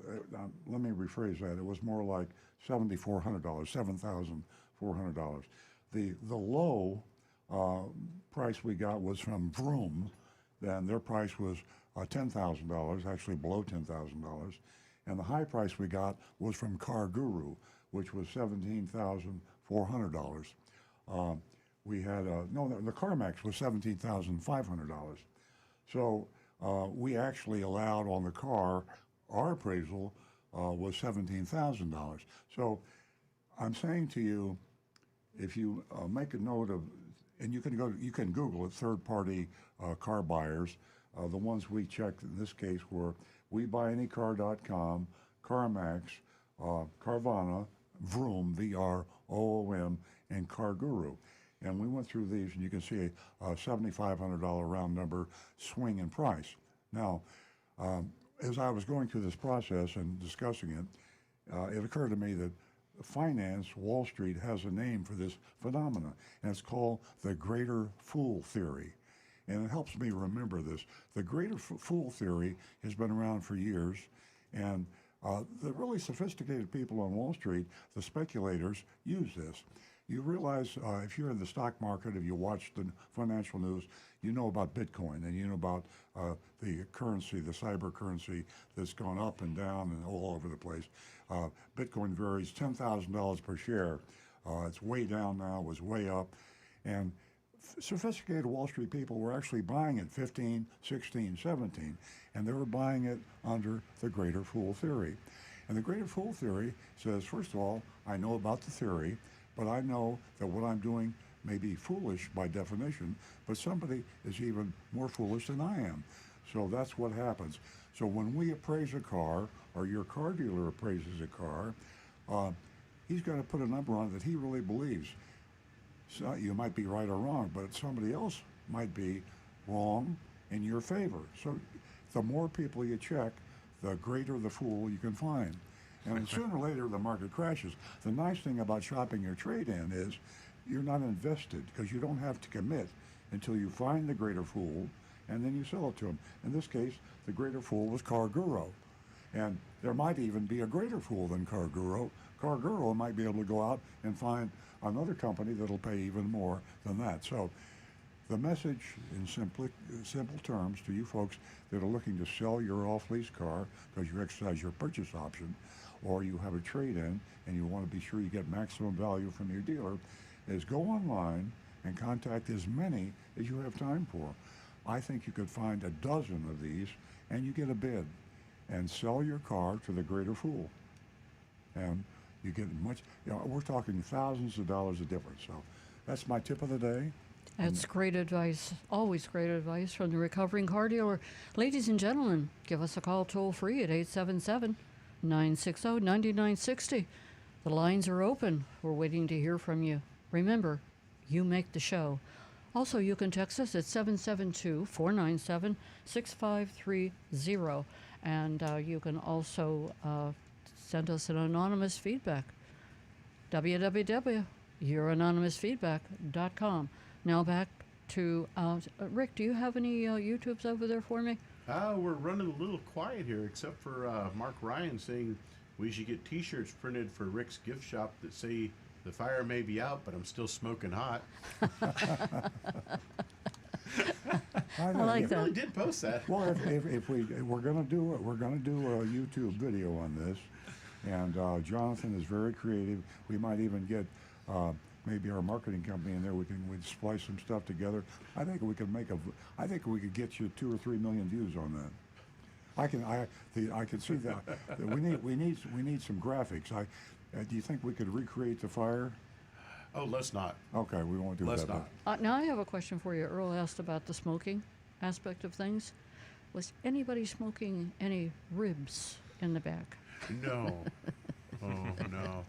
let me rephrase that. It was more like $7,400, $7,400. The low price we got was from Vroom. Then their price was $10,000, actually below $10,000. And the high price we got was from Car Guru, which was $17,400. We had the CarMax was $17,500. So we actually allowed on the car, our appraisal was $17,000. So I'm saying to you, if you make a note of, and you can Google it, third-party car buyers. The ones we checked in this case were WeBuyAnyCar.com, CarMax, Carvana, Vroom, VROOM, and Car Guru. And we went through these, and you can see a $7,500 round number swing in price. Now, as I was going through this process and discussing it, it occurred to me that finance, Wall Street, has a name for this phenomena, and it's called the greater fool theory. And it helps me remember this. The greater fool theory has been around for years, and the really sophisticated people on Wall Street, the speculators, use this. You realize if you're in the stock market, if you watch the financial news, you know about Bitcoin and you know about the currency, the cyber currency that's gone up and down and all over the place. Bitcoin varies $10,000 per share. It's way down now, it was way up. And sophisticated Wall Street people were actually buying it 15, 16, 17, and they were buying it under the greater fool theory. And the greater fool theory says, first of all, I know about the theory, but I know that what I'm doing may be foolish by definition, but somebody is even more foolish than I am. So that's what happens. So when we appraise a car, or your car dealer appraises a car, he's got to put a number on it that he really believes. So you might be right or wrong, but somebody else might be wrong in your favor. So the more people you check, the greater the fool you can find. And sooner or later, the market crashes. The nice thing about shopping your trade-in is you're not invested because you don't have to commit until you find the greater fool, and then you sell it to him. In this case, the greater fool was Car Guru. And there might even be a greater fool than Car Guru. Car Guru might be able to go out and find another company that'll pay even more than that. So the message in simple terms to you folks that are looking to sell your off-lease car because you exercise your purchase option, or you have a trade-in and you want to be sure you get maximum value from your dealer, is go online and contact as many as you have time for. I think you could find a dozen of these and you get a bid and sell your car to the greater fool. And you get much, we're talking thousands of dollars of difference. So that's my tip of the day. That's great advice, always great advice from the recovering car dealer. Ladies and gentlemen, give us a call toll free at 877-960-9960. The lines are open. We're waiting to hear from you. Remember, you make the show. Also, you can text us at 772-497-6530. And you can also send us an anonymous feedback. www.youranonymousfeedback.com. Now back to Rick. Do you have any YouTubes over there for me? We're running a little quiet here, except for Mark Ryan saying we should get T-shirts printed for Rick's gift shop that say the fire may be out, but I'm still smoking hot. I like I that. really did post that. Well, if we're gonna do a YouTube video on this, and Jonathan is very creative. We might even get maybe our marketing company in there. We'd splice some stuff together. I think we could get you 2 or 3 million views on that. I can see that. We need some graphics. Do you think we could recreate the fire? Oh, let's not. Okay, we won't do Let's that. not. Now I have a question for you. Earl asked about the smoking aspect of things. Was anybody smoking any ribs in the back? No. Oh, no.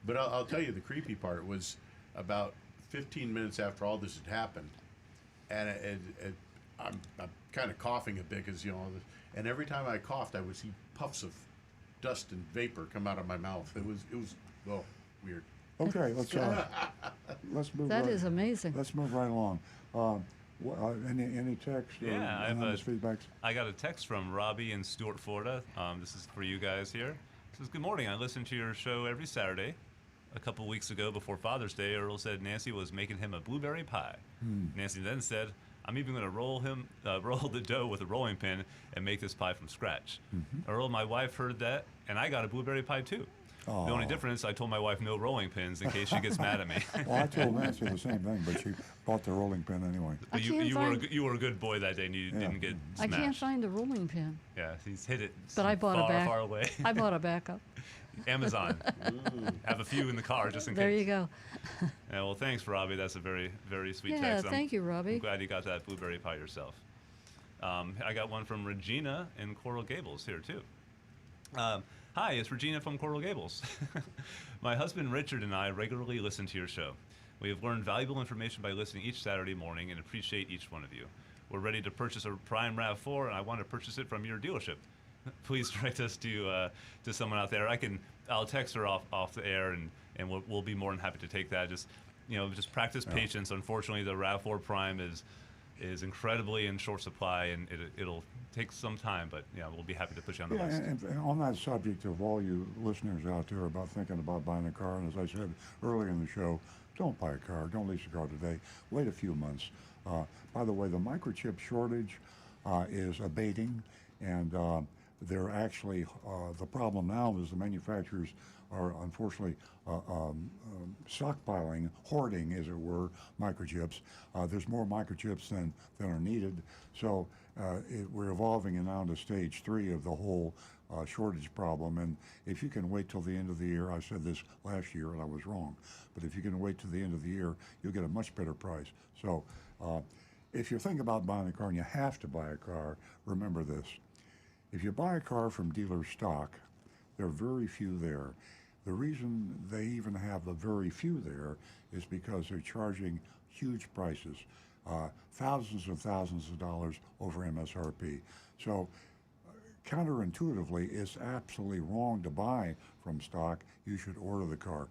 But I'll tell you, the creepy part was about 15 minutes after all this had happened, and I'm kind of coughing a bit because, and every time I coughed, I would see puffs of dust and vapor come out of my mouth. It was weird. Okay, let's move. That is amazing. Let's move right along. Any text or Yeah, I have feedbacks? I got a text from Robbie in Stuart, Florida. This is for you guys here. It says, "Good morning. I listen to your show every Saturday. A couple weeks ago, before Father's Day, Earl said Nancy was making him a blueberry pie. Nancy then said, I'm even going to roll the dough with a rolling pin and make this pie from scratch. Earl, my wife, heard that, and I got a blueberry pie too. Aww. The only difference, I told my wife no rolling pins in case she gets mad at me. Well, I told Nancy the same thing, but she bought the rolling pin anyway. But you were a good boy that day, and you didn't get I smashed. can't find the rolling pin. Yeah, he's hit it But I bought far away. I bought a backup. Amazon. Have a few in the car just in There case. you go. Yeah, well, thanks, Robbie. That's a very, very sweet Yeah, text. thank you, Robbie. I'm glad you got that blueberry pie yourself. I got one from Regina in Coral Gables here, too. Hi, it's Regina from Coral Gables. My husband Richard and I regularly listen to your show. We have learned valuable information by listening each Saturday morning and appreciate each one of you. We're ready to purchase a Prime RAV4, and I want to purchase it from your dealership. Please direct us to someone out there. I'll text her off the air, and we'll be more than happy to take that. Just practice patience. Unfortunately, the RAV4 Prime is is incredibly in short supply, and it'll take some time, but yeah, we'll be happy to put you on the Yeah, list. and on that subject of all you listeners out there about thinking about buying a car, and as I said earlier in the show, don't buy a car, don't lease a car today. Wait a few months. By the way, the microchip shortage is abating, and they're actually the problem now is the manufacturers are unfortunately stockpiling, hoarding, as it were, microchips. There's more microchips than are needed, so we're evolving and now into stage 3 of the whole shortage problem. And if you can wait till the end of the year, I said this last year and I was wrong, but if you can wait till the end of the year, you'll get a much better price. So if you're thinking about buying a car and you have to buy a car, remember this. If you buy a car from dealer stock, there are very few there. The reason they even have a very few there is because they're charging huge prices, thousands and thousands of dollars over MSRP. So counterintuitively, it's absolutely wrong to buy from stock. You should order the car.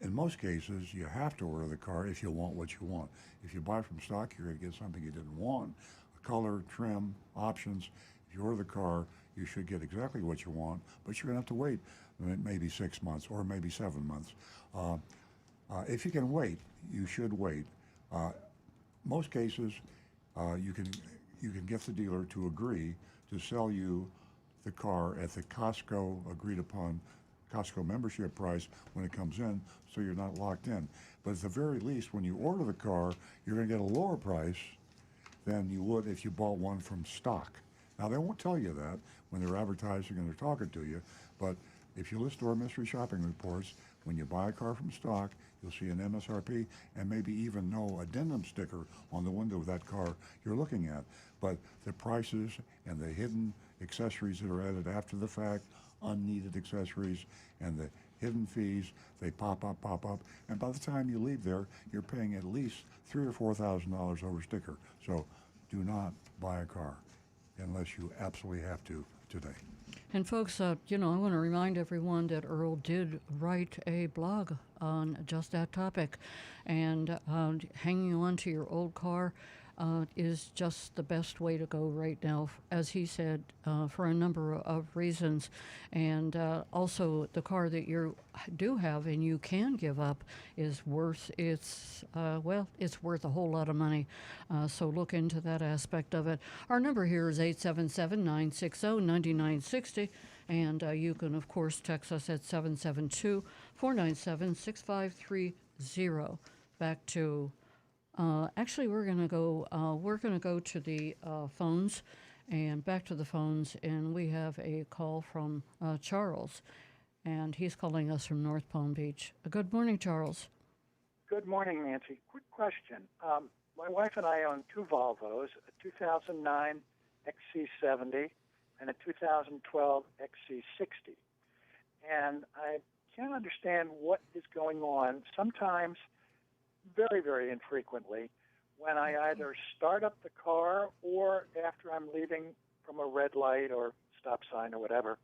In most cases, you have to order the car if you want what you want. If you buy from stock, you're going to get something you didn't want. Color, trim, options. If you order the car, you should get exactly what you want, but you're going to have to wait maybe 6 months or maybe 7 months. If you can wait, you should wait. Most cases, you can get the dealer to agree to sell you the car at the Costco agreed upon Costco membership price when it comes in, so you're not locked in. But at the very least, when you order the car, you're going to get a lower price than you would if you bought one from stock. Now, they won't tell you that when they're advertising and they're talking to you, but if you listen to our mystery shopping reports, when you buy a car from stock, you'll see an MSRP and maybe even no addendum sticker on the window of that car you're looking at. But the prices and the hidden accessories that are added after the fact, unneeded accessories, and the hidden fees, they pop up, and by the time you leave there, you're paying at least $3,000 or $4,000 over sticker. So do not buy a car unless you absolutely have to today. And folks, I want to remind everyone that Earl did write a blog on just that topic, and hanging on to your old car is just the best way to go right now, as he said, for a number of reasons. And also, the car that you do have and you can give up is worth it's worth a whole lot of money. So look into that aspect of it. Our number here is 877-960-9960, and you can of course text us at 772-497-6530. Back to. Actually, we're gonna go to the phones, and back to the phones, and we have a call from Charles, and he's calling us from North Palm Beach. Good morning, Charles. Good morning, Nancy. Quick question. My wife and I own two Volvos, a 2009 XC70 and a 2012 XC60. And I can't understand what is going on. Sometimes, very, very infrequently, when I either start up the car or after I'm leaving from a red light or stop sign or whatever,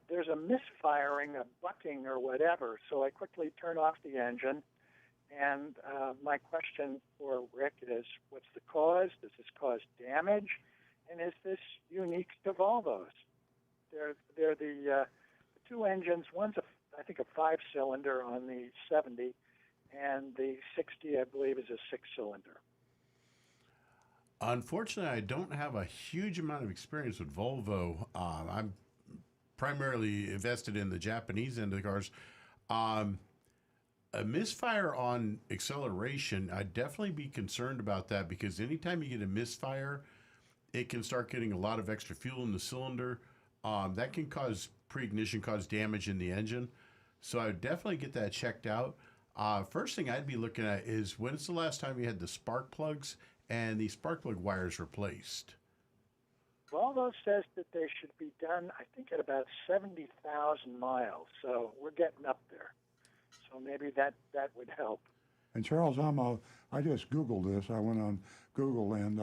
there's a misfiring, a bucking or whatever. So I quickly turn off the engine. And my question for Rick is, what's the cause? Does this cause damage? And is this unique to Volvos? They're the two engines. One's, I think, a 5-cylinder on the 70, and the 60, I believe, is a 6-cylinder. Unfortunately, I don't have a huge amount of experience with Volvo. I'm primarily invested in the Japanese end of the cars. A misfire on acceleration, I'd definitely be concerned about that, because anytime you get a misfire, it can start getting a lot of extra fuel in the cylinder. That can cause pre-ignition, cause damage in the engine. So I would definitely get that checked out. First thing I'd be looking at is, when's the last time you had the spark plugs and the spark plug wires replaced? Volvo says that they should be done, I think, at about 70,000 miles. So we're getting up there. So maybe that would help. And Charles, I just Googled this. I went on Google, and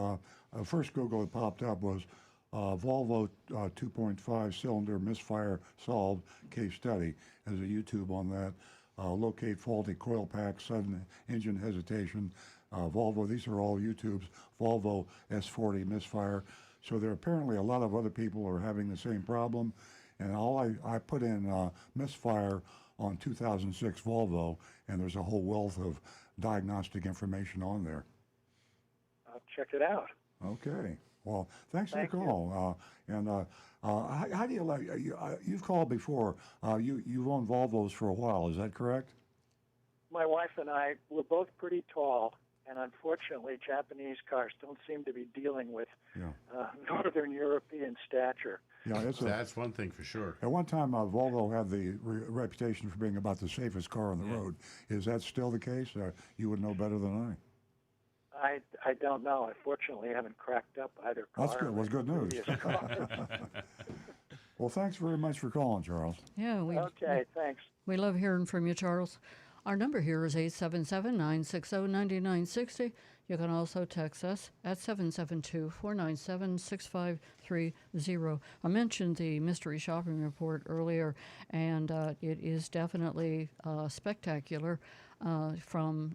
first Google that popped up was Volvo 2.5 cylinder misfire solved case study. There's a YouTube on that. locate faulty coil pack, sudden engine hesitation, Volvo. These are all YouTubes. Volvo S40 misfire. So there are apparently a lot of other people are having the same problem. And I put in misfire on 2006 Volvo, and there's a whole wealth of diagnostic information on there. I'll check it out. Okay. Well, thanks for Thank the call. How do you like? You've called before. You've owned Volvos for a while. Is that correct? My wife and I were both pretty tall, and unfortunately, Japanese cars don't seem to be dealing with Northern European stature. Yeah, That's one thing for sure. At one time, Volvo had the reputation for being about the safest car on the road. Is that still the case? You would know better than I. I don't know. I fortunately haven't cracked up either car. That's good. It was good news. Well, thanks very much for calling, Charles. Yeah. Okay, thanks. We love hearing from you, Charles. Our number here is 877-960-9960. You can also text us at 772-497-6530. I mentioned the mystery shopping report earlier, and it is definitely spectacular from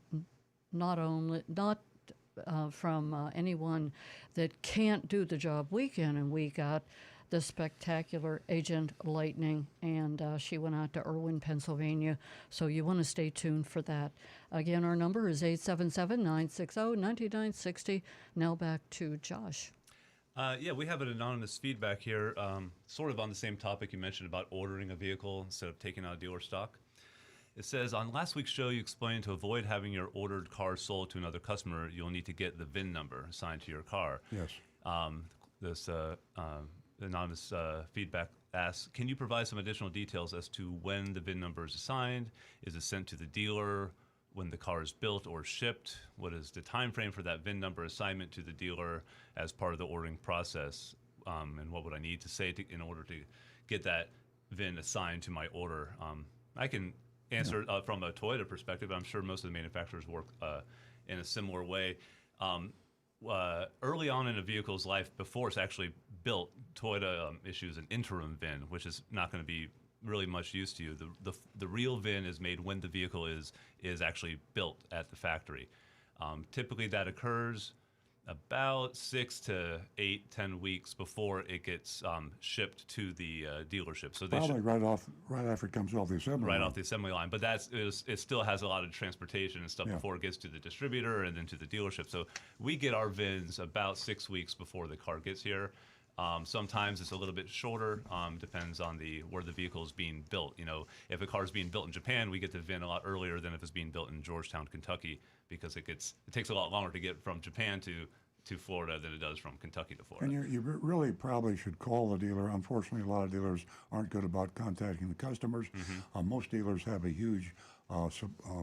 from anyone that can't do the job week in and week out. The spectacular Agent Lightning, and she went out to Irwin, Pennsylvania. So you want to stay tuned for that. Again, our number is 877-960-9960. Now back to Josh. We have an anonymous feedback here, sort of on the same topic you mentioned about ordering a vehicle instead of taking out dealer stock. It says, on last week's show, you explained to avoid having your ordered car sold to another customer, you'll need to get the VIN number assigned to your car. Yes. This anonymous feedback asks, can you provide some additional details as to when the VIN number is assigned? Is it sent to the dealer when the car is built or shipped? What is the time frame for that VIN number assignment to the dealer as part of the ordering process? And what would I need to say in order to get that VIN assigned to my order? I can answer from a Toyota perspective. I'm sure most of the manufacturers work in a similar way. Early on in a vehicle's life, before it's actually built, Toyota issues an interim VIN, which is not going to be really much use to you. The real VIN is made when the vehicle is actually built at the factory. Typically, that occurs about 6 to 8, 10 weeks before it gets shipped to the dealership. So Probably right after it comes off the assembly line. Right off the assembly line. But it still has a lot of transportation and stuff before it gets to the distributor and then to the dealership. So we get our VINs about 6 weeks before the car gets here. Sometimes it's a little bit shorter, depends on where the vehicle is being built. You know, if a car is being built in Japan, we get the VIN a lot earlier than if it's being built in Georgetown, Kentucky, because it takes a lot longer to get from Japan to Florida than it does from Kentucky to Florida. And you really probably should call the dealer. Unfortunately, a lot of dealers aren't good about contacting the customers. Most dealers have a huge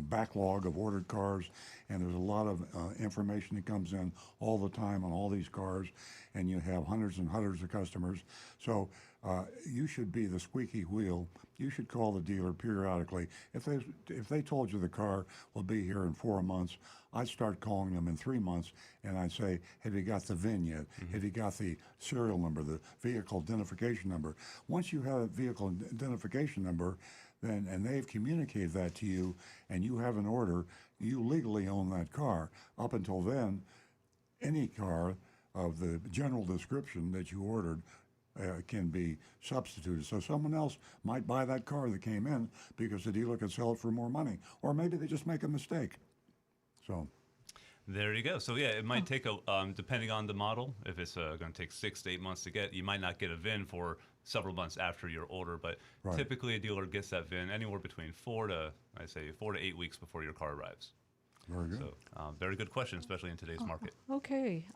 backlog of ordered cars, and there's a lot of information that comes in all the time on all these cars, and you have hundreds and hundreds of customers. So you should be the squeaky wheel. You should call the dealer periodically. If they told you the car will be here in 4 months, I'd start calling them in 3 months, and I'd say, have you got the VIN yet? Have you got the serial number, the vehicle identification number? Once you have a vehicle identification number, and they've communicated that to you, and you have an order, you legally own that car. Up until then, any car of the general description that you ordered can be substituted. So someone else might buy that car that came in because the dealer could sell it for more money, or maybe they just make a mistake. So there you go. So yeah, it might take depending on the model. If it's going to take 6 to 8 months to get, you might not get a VIN for several months after your order. But typically, a dealer gets that VIN anywhere between 4 to 8 weeks before your car arrives. Very good. So very good question, especially in today's market. Okay,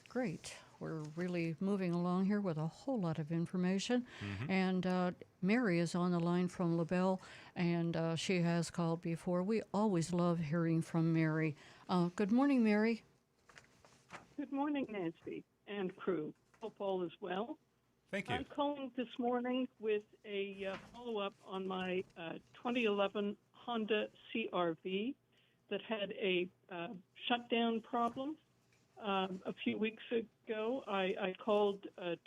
great. We're really moving along here with a whole lot of information. And Mary is on the line from LaBelle, and she has called before. We always love hearing from Mary. Good morning, Mary. Good morning, Nancy and crew. Hope all is well. Thank you. I'm calling this morning with a follow-up on my 2011 Honda CR-V that had a shutdown problem. A few weeks ago, I called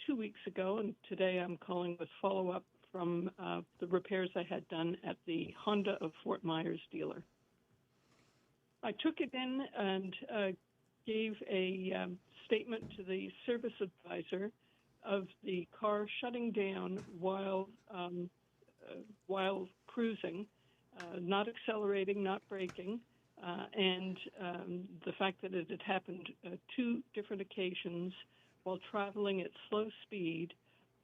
2 weeks ago, and today I'm calling with follow-up from the repairs I had done at the Honda of Fort Myers dealer. I took it in and gave a statement to the service advisor of the car shutting down while cruising, not accelerating, not braking, and the fact that it had happened 2 different occasions while traveling at slow speed,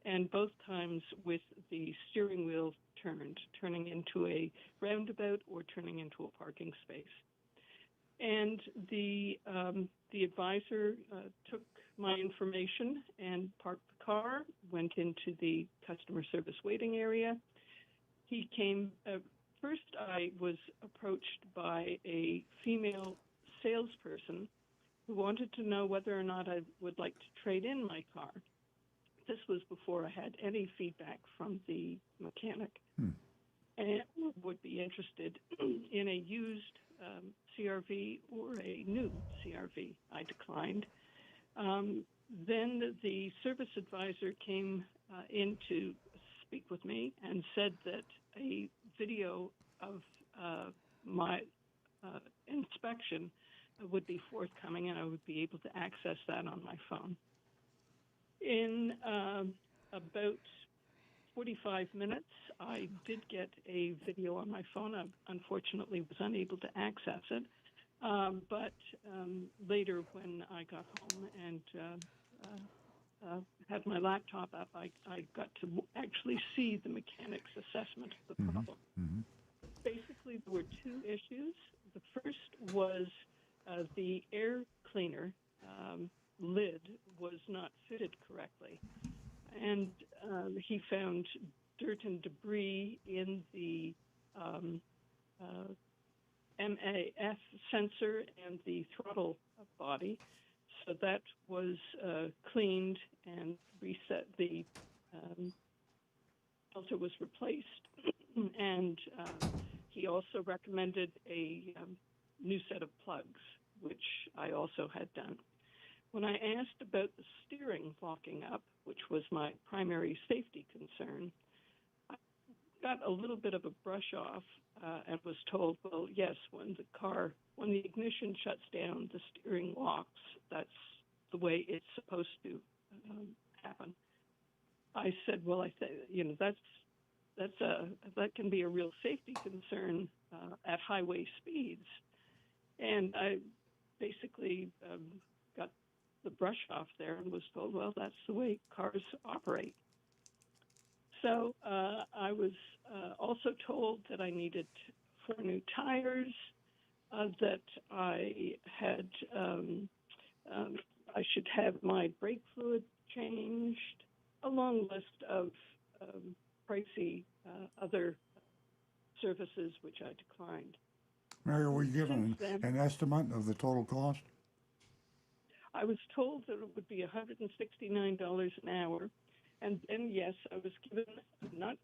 and both times with the steering wheel turning into a roundabout or turning into a parking space. And the advisor took my information and parked the car, went into the customer service waiting area. He came, first I was approached by a female salesperson who wanted to know whether or not I would like to trade in my car. This was before I had any feedback from the mechanic, and would be interested in a used CRV or a new CRV. I declined. Then the service advisor came in to speak with me and said that a video of my inspection would be forthcoming and I would be able to access that on my phone. In about 45 minutes, I did get a video on my phone. I unfortunately was unable to access it. But later when I got home and had my laptop up, I got to actually see the mechanic's assessment of the problem. Basically, there were 2 issues. The first was the air cleaner lid was not fitted correctly. And he found dirt and debris in the MAF sensor and the throttle body. So that was cleaned and reset. The filter was replaced. And he also recommended a new set of plugs, which I also had done. When I asked about the steering locking up, which was my primary safety concern, I got a little bit of a brush off and was told, well, yes, when the ignition shuts down, the steering locks. That's the way it's supposed to happen. I said, well, that can be a real safety concern at highway speeds. And I basically got the brush off there and was told, well, that's the way cars operate. So I was also told that I needed 4 new tires, that I had, I should have my brake fluid changed, a long list of pricey other services which I declined. Mary, were you given an estimate of the total cost? I was told that it would be $169 an hour. And then, yes, I was given not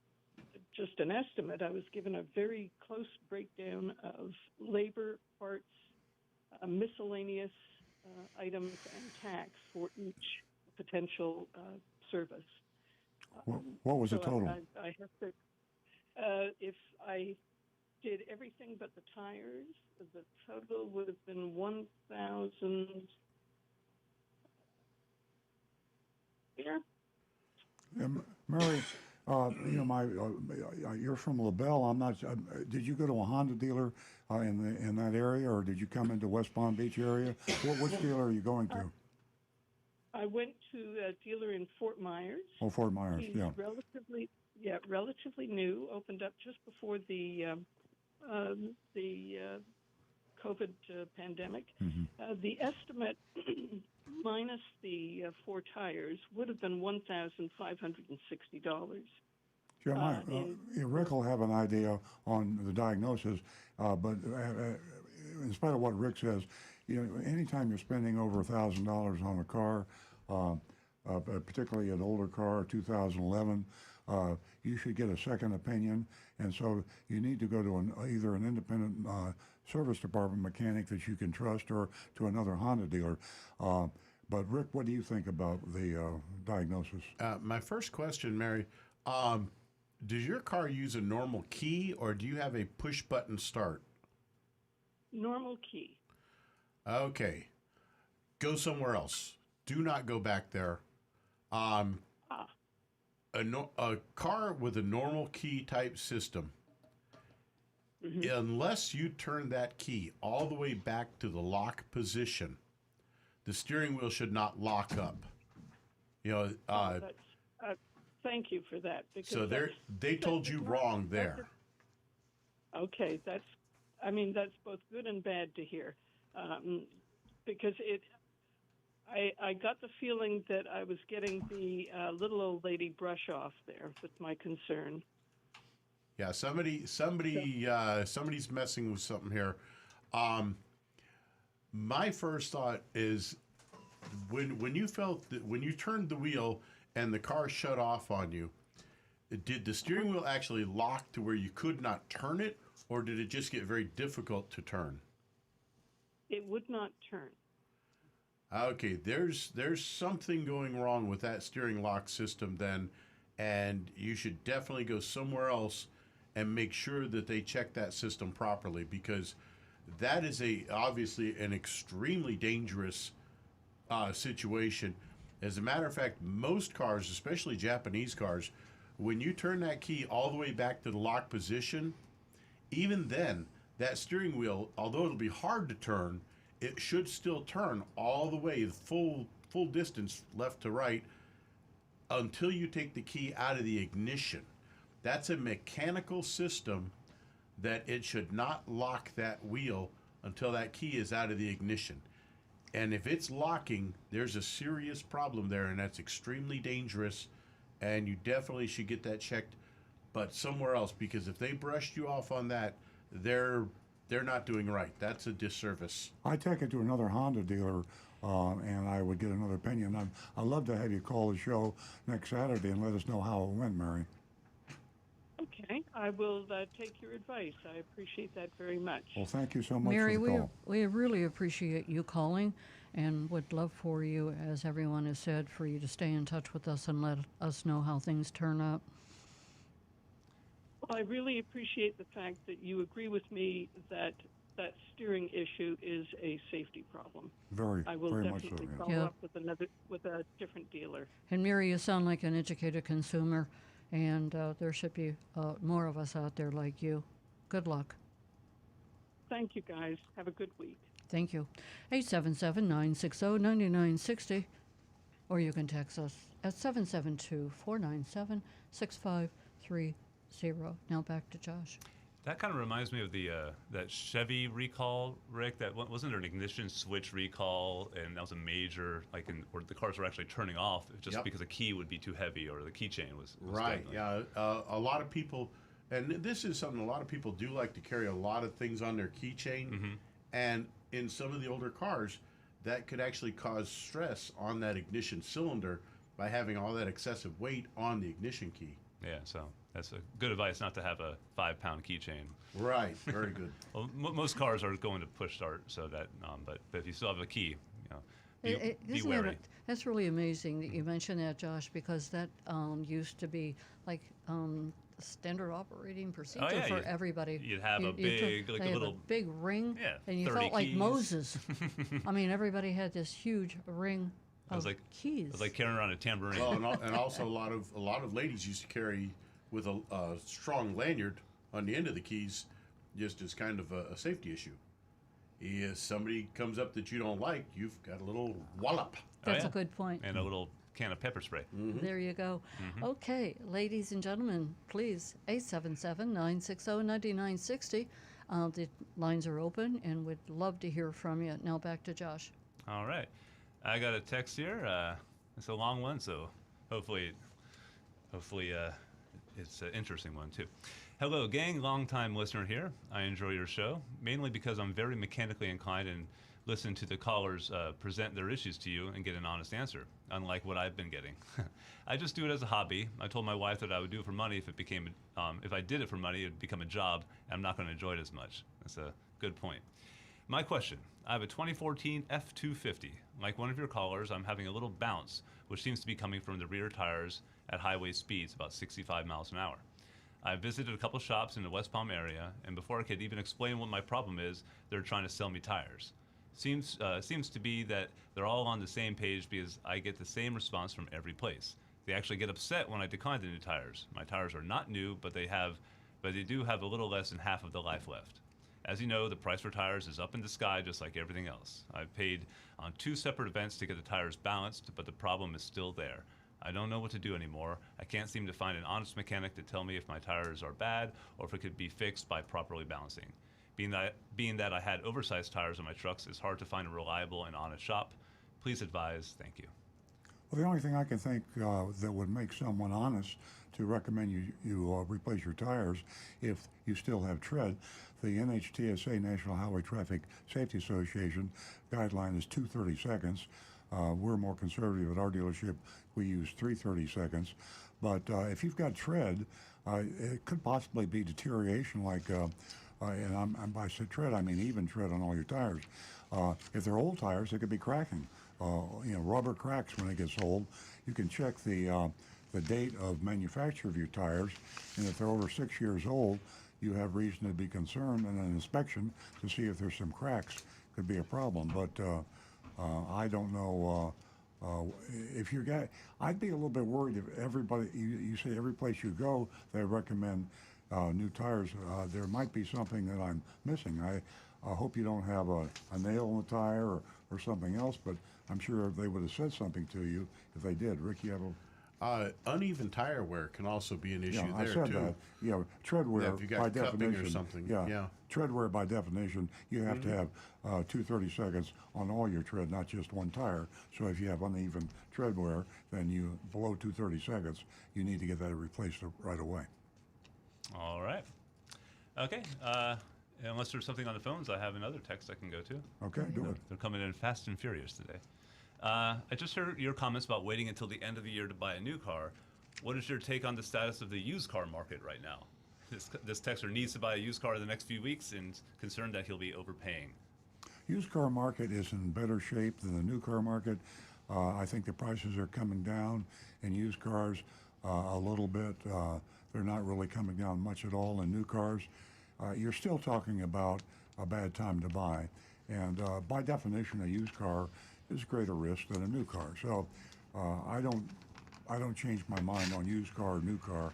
just an estimate, I was given a very close breakdown of labor, parts, miscellaneous items, and tax for each potential service. What was the total? I have to, if I did everything but the tires, the total would have been $1,000. Mary, you're from LaBelle. I'm not. Did you go to a Honda dealer in that area, or did you come into West Palm Beach area? Which dealer are you going to? I went to a dealer in Fort Myers. Oh, Fort Myers, He's yeah. Relatively new. Opened up just before the COVID pandemic. The estimate minus the 4 tires would have been $1,560. Sure, Rick will have an idea on the diagnosis, but in spite of what Rick says, anytime you're spending over $1,000 on a car, particularly an older car, 2011, you should get a second opinion, and so you need to go to either an independent service department mechanic that you can trust, or to another Honda dealer. But Rick, what do you think about the diagnosis? My first question, Mary, Does your car use a normal key, or do you have a push button start? Normal key. Okay, go somewhere else. Do not go back there. Ah, A car with a normal key type system, unless you turn that key all the way back to the lock position, the steering wheel should not lock up. You know, thank you for that. Because so they told you wrong there. Okay, that's both good and bad to hear, because I got the feeling that I was getting the little old lady brush off there with my concern. Yeah, somebody's messing with something here. My first thought is when you felt that when you turned the wheel and the car shut off on you, did the steering wheel actually lock to where you could not turn it, or did it just get very difficult to turn? It would not turn. Okay, there's something going wrong with that steering lock system then, and you should definitely go somewhere else and make sure that they check that system properly, because that is obviously an extremely dangerous situation. As a matter of fact, most cars, especially Japanese cars, when you turn that key all the way back to the lock position, even then, that steering wheel, although it'll be hard to turn, it should still turn all the way, the full distance left to right, until you take the key out of the ignition. That's a mechanical system that it should not lock that wheel until that key is out of the ignition. And if it's locking, there's a serious problem there, and that's extremely dangerous, and you definitely should get that checked, but somewhere else, because if they brushed you off on that, they're not doing right. That's a disservice. I take it to another Honda dealer, and I would get another opinion. I'd love to have you call the show next Saturday and let us know how it went, Mary. Okay, I will take your advice. I appreciate that very much. Well, thank you so much Mary, for the call. we really appreciate you calling and would love for you, as everyone has said, for you to stay in touch with us and let us know how things turn out. Well, I really appreciate the fact that you agree with me that that steering issue is a safety problem. Very I will much so, definitely yeah. follow up with a different dealer. And Mary, you sound like an educated consumer, and there should be more of us out there like you. Good luck. Thank you, guys. Have a good week. Thank you. 877-960-9960, or you can text us at 772-497-6530. Now back to Josh. That kind of reminds me of the that Chevy recall, Rick. That wasn't there an ignition switch recall, and that was a major where the cars were actually turning off just because the key would be too heavy or the keychain was Right. dangling. Yeah. A lot of people, and this is something a lot of people do like to carry a lot of things on their keychain, and in some of the older cars, that could actually cause stress on that ignition cylinder by having all that excessive weight on the ignition key. Yeah, so that's a good advice not to have a 5-pound keychain. Right, very good. Well, most cars are going to push start, so that. But if you still have a key, be Isn't wary. that's really amazing that you mentioned that, Josh, because that used to be like standard operating procedure for everybody. You'd have a big, they had little a big ring, and you 30 felt like keys. Moses. I mean, everybody had this huge ring of keys. It was like carrying around a tambourine. Well, and also a lot of ladies used to carry with a strong lanyard on the end of the keys, just as kind of a safety issue. If somebody comes up that you don't like, you've got a little wallop. That's a good point. And a little can of pepper spray. There you go. Okay, ladies and gentlemen, please, 877-960-9960. The lines are open, and we'd love to hear from you. Now back to Josh. All right. I got a text here. It's a long one, so hopefully it's an interesting one, too. Hello, gang. Long-time listener here. I enjoy your show, mainly because I'm very mechanically inclined and listen to the callers present their issues to you and get an honest answer, unlike what I've been getting. I just do it as a hobby. I told my wife that I would do it for money if I did it for money, it would become a job, and I'm not going to enjoy it as much. That's a good point. My question, I have a 2014 F-250. Like one of your callers, I'm having a little bounce, which seems to be coming from the rear tires at highway speeds, about 65 miles an hour. I visited a couple shops in the West Palm area, and before I could even explain what my problem is, they're trying to sell me tires. Seems to be that they're all on the same page because I get the same response from every place. They actually get upset when I decline the new tires. My tires are not new, but they do have a little less than half of the life left. As you know, the price for tires is up in the sky just like everything else. I've paid on 2 separate events to get the tires balanced, but the problem is still there. I don't know what to do anymore. I can't seem to find an honest mechanic to tell me if my tires are bad or if it could be fixed by properly balancing. Being that I had oversized tires on my trucks, it's hard to find a reliable and honest shop. Please advise. Thank you. Well, the only thing I can think that would make someone honest to recommend you replace your tires if you still have tread, the NHTSA, National Highway Traffic Safety Association, guideline is 230 seconds. We're more conservative at our dealership. We use 330 seconds. But if you've got tread, it could possibly be deterioration like, and by tread, I mean even tread on all your tires. If they're old tires, they could be cracking. Rubber cracks when it gets old. You can check the date of manufacture of your tires, and if they're over 6 years old, you have reason to be concerned, and an inspection to see if there's some cracks could be a problem. But I don't know if you got. I'd be a little bit worried if everybody. You say every place you go, they recommend new tires. There might be something that I'm missing. I hope you don't have a nail in the tire or something else, but I'm sure they would have said something to you if they did. Rick, you have a... uneven tire wear can also be an issue I there, said too. that. Yeah, tread wear if you got by cupping definition. or something. Yeah, tread wear by definition, you have to have 230 seconds on all your tread, not just one tire. So if you have uneven tread wear, then you below 230 seconds, you need to get that replaced right away. All right. Okay. Unless there's something on the phones, I have another text I can go to. Okay, do it. They're coming in fast and furious today. I just heard your comments about waiting until the end of the year to buy a new car. What is your take on the status of the used car market right now? This texter needs to buy a used car in the next few weeks and concerned that he'll be overpaying. Used car market is in better shape than the new car market. I think the prices are coming down in used cars a little bit. They're not really coming down much at all in new cars. You're still talking about a bad time to buy. And by definition, a used car is greater risk than a new car. So I don't change my mind on used car or new car.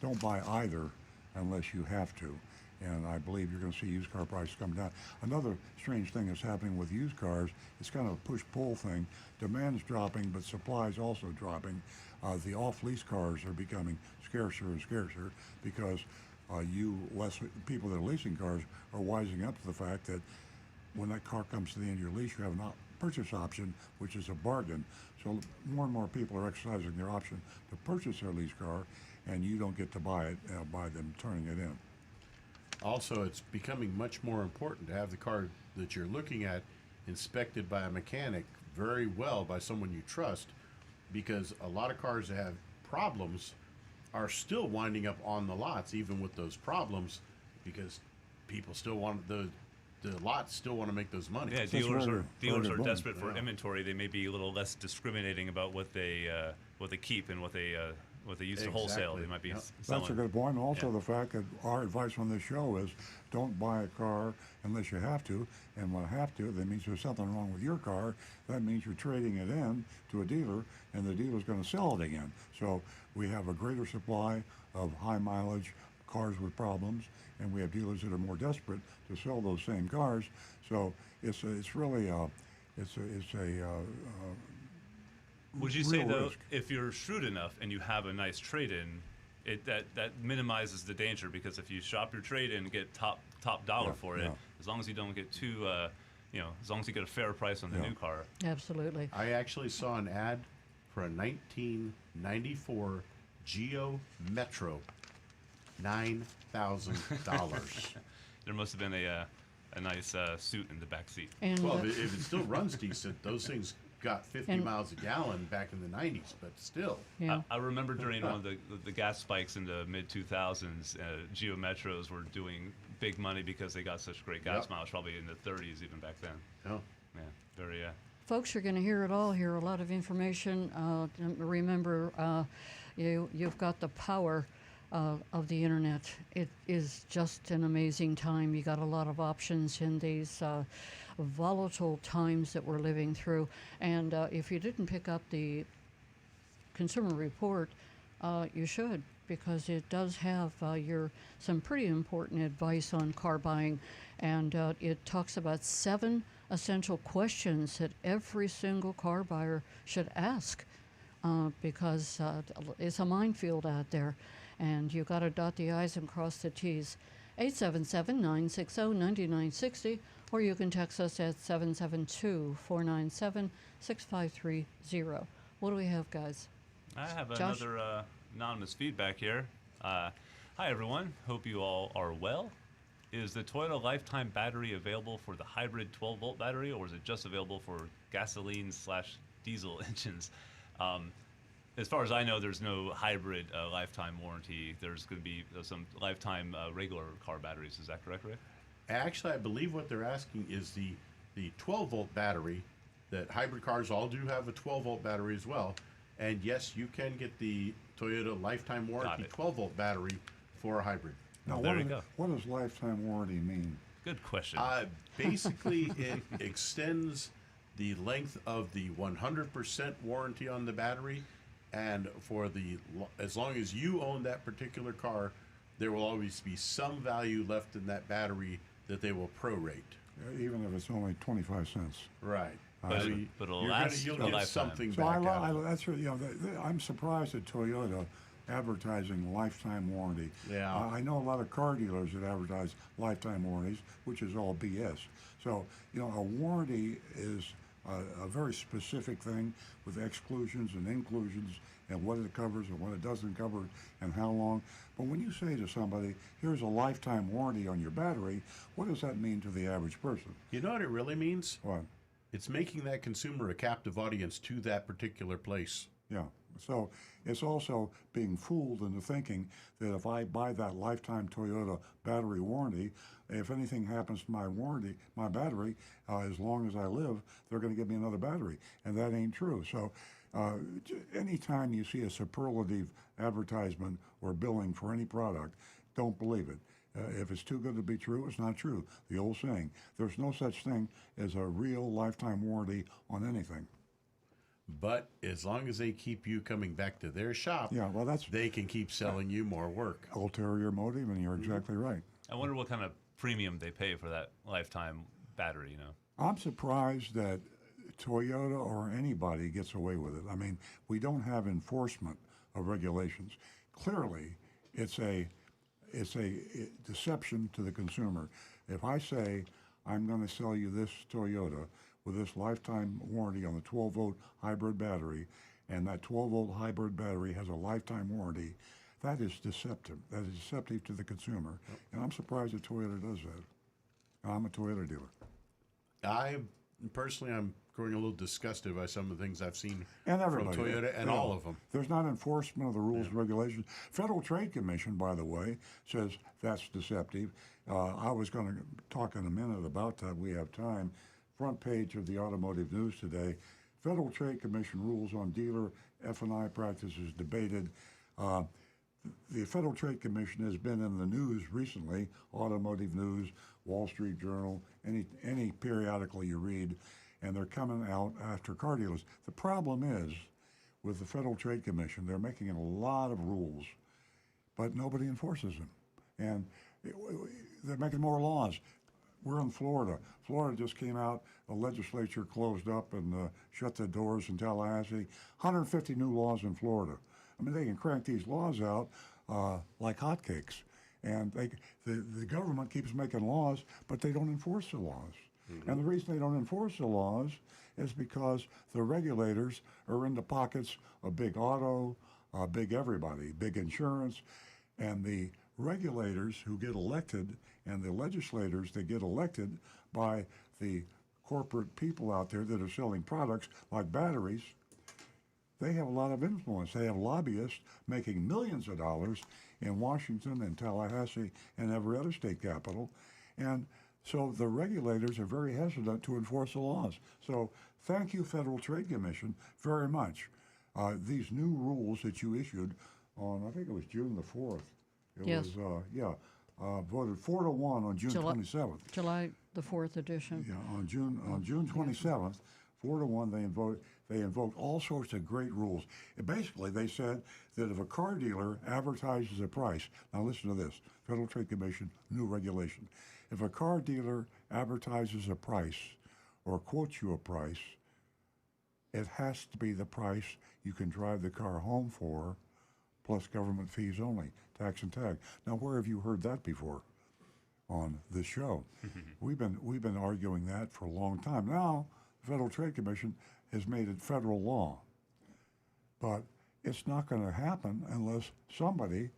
Don't buy either unless you have to. And I believe you're going to see used car prices come down. Another strange thing that's happening with used cars, it's kind of a push-pull thing. Demand's dropping, but supply's also dropping. The off-lease cars are becoming scarcer and scarcer because less people that are leasing cars are wising up to the fact that when that car comes to the end of your lease, you have a purchase option, which is a bargain. So more and more people are exercising their option to purchase their lease car, and you don't get to buy it by them turning it in. Also, it's becoming much more important to have the car that you're looking at inspected by a mechanic very well by someone you trust, because a lot of cars that have problems are still winding up on the lots, even with those problems, because people still want the lots still want to make those money. Yeah, dealers are desperate for inventory. They may be a little less discriminating about what they keep and what they use to wholesale. They might be selling. That's a good point. And also the fact that our advice on this show is don't buy a car unless you have to. And when you have to, that means there's something wrong with your car. That means you're trading it in to a dealer, and the dealer's going to sell it again. So we have a greater supply of high mileage cars with problems, and we have dealers that are more desperate to sell those same cars. So it's really Would you say though, risk. if you're shrewd enough and you have a nice trade-in, that minimizes the danger, because if you shop your trade-in and get top dollar for it, as long as you don't get too, as long as you get a fair price on the new car. Absolutely. I actually saw an ad for a 1994 Geo Metro, $9,000. There must have been a nice suit in the back seat. And Well, if it still runs decent, those things got 50 miles a gallon back in the 90s, but still. yeah. I remember during one of the gas spikes in the mid-2000s, Geo Metros were doing big money because they got such great gas mileage, probably in the 30s even back then. Oh. Yeah, very... Folks are going to hear it all, hear a lot of information. Remember, you've got the power of the internet. It is just an amazing time. You got a lot of options in these volatile times that we're living through. And if you didn't pick up the Consumer Report, you should, because it does have some pretty important advice on car buying, and it talks about 7 essential questions that every single car buyer should ask, because it's a minefield out there, and you got to dot the I's and cross the T's. 877-960-9960, or you can text us at 772-497-6530. What do we have, guys? I have Josh? another anonymous feedback here. Hi, everyone. Hope you all are well. Is the Toyota lifetime battery available for the hybrid 12-volt battery, or is it just available for gasoline/diesel engines? As far as I know, there's no hybrid lifetime warranty. There's going to be some lifetime regular car batteries. Is that correct, Rick? Actually, I believe what they're asking is the 12-volt battery. That hybrid cars all do have a 12-volt battery as well. And yes, you can get the Toyota lifetime warranty 12-volt battery for a hybrid. Now, There you go. what does lifetime warranty mean? Good question. Basically, it extends the length of the 100% warranty on the battery, and for as long as you own that particular car, there will always be some value left in that battery that they will prorate. Even if it's only 25 cents. Right. But it'll last you'll a get lifetime. something So back out of it. that's really, I'm surprised at Toyota advertising lifetime warranty. Yeah. I know a lot of car dealers that advertise lifetime warranties, which is all BS. So, a warranty is a very specific thing with exclusions and inclusions and what it covers and what it doesn't cover and how long. But when you say to somebody, here's a lifetime warranty on your battery, what does that mean to the average person? You know what it really means? What? It's making that consumer a captive audience to that particular place. Yeah. So it's also being fooled into thinking that if I buy that lifetime Toyota battery warranty, if anything happens to my battery, as long as I live, they're going to give me another battery. And that ain't true. So anytime you see a superlative advertisement or billing for any product, don't believe it. If it's too good to be true, it's not true. The old saying, there's no such thing as a real lifetime warranty on anything. But as long as they keep you coming back to their shop, Yeah, well, that's they can keep selling you more work. ulterior motive, and you're exactly right. I wonder what kind of premium they pay for that lifetime battery, I'm surprised that Toyota or anybody gets away with it. I mean, we don't have enforcement of regulations. Clearly, it's a deception to the consumer. If I say I'm going to sell you this Toyota with this lifetime warranty on the 12-volt hybrid battery, and that 12-volt hybrid battery has a lifetime warranty, that is deceptive. That is deceptive to the consumer. Yep. And I'm surprised that Toyota does that. I'm a Toyota dealer. I'm growing a little disgusted by some of the things I've seen And from everybody. Toyota and all of them. There's not enforcement of the rules and regulations. Federal Trade Commission, by the way, says that's deceptive. I was going to talk in a minute about that. We have time. Front page of the Automotive News today. Federal Trade Commission rules on dealer F&I practices debated. The Federal Trade Commission has been in the news recently, Automotive News, Wall Street Journal, any periodical you read, and they're coming out after car dealers. The problem is, with the Federal Trade Commission, they're making a lot of rules, but nobody enforces them. And they're making more laws. We're in Florida. Florida just came out, the legislature closed up and shut the doors in Tallahassee. 150 new laws in Florida. I mean, they can crank these laws out like hotcakes. And the government keeps making laws, but they don't enforce the laws. Mm-hmm. And the reason they don't enforce the laws is because the regulators are in the pockets of big auto, big everybody, big insurance, and the regulators who get elected and the legislators that get elected by the corporate people out there that are selling products like batteries, they have a lot of influence. They have lobbyists making millions of dollars in Washington and Tallahassee and every other state capital. And so the regulators are very hesitant to enforce the laws. So thank you, Federal Trade Commission, very much. These new rules that you issued on, I think it was June the 4th, It Yes. was, voted 4-1 on June July- 27th. July the 4th edition. Yeah, on June 27th, 4-1, they invoked all sorts of great rules. And basically, they said that if a car dealer advertises a price, now listen to this, Federal Trade Commission new regulation. If a car dealer advertises a price or quotes you a price, it has to be the price you can drive the car home for, plus government fees only, tax and tag. Now, where have you heard that before? On this show. We've been arguing that for a long time. Now, the Federal Trade Commission has made it federal law. But it's not going to happen unless somebody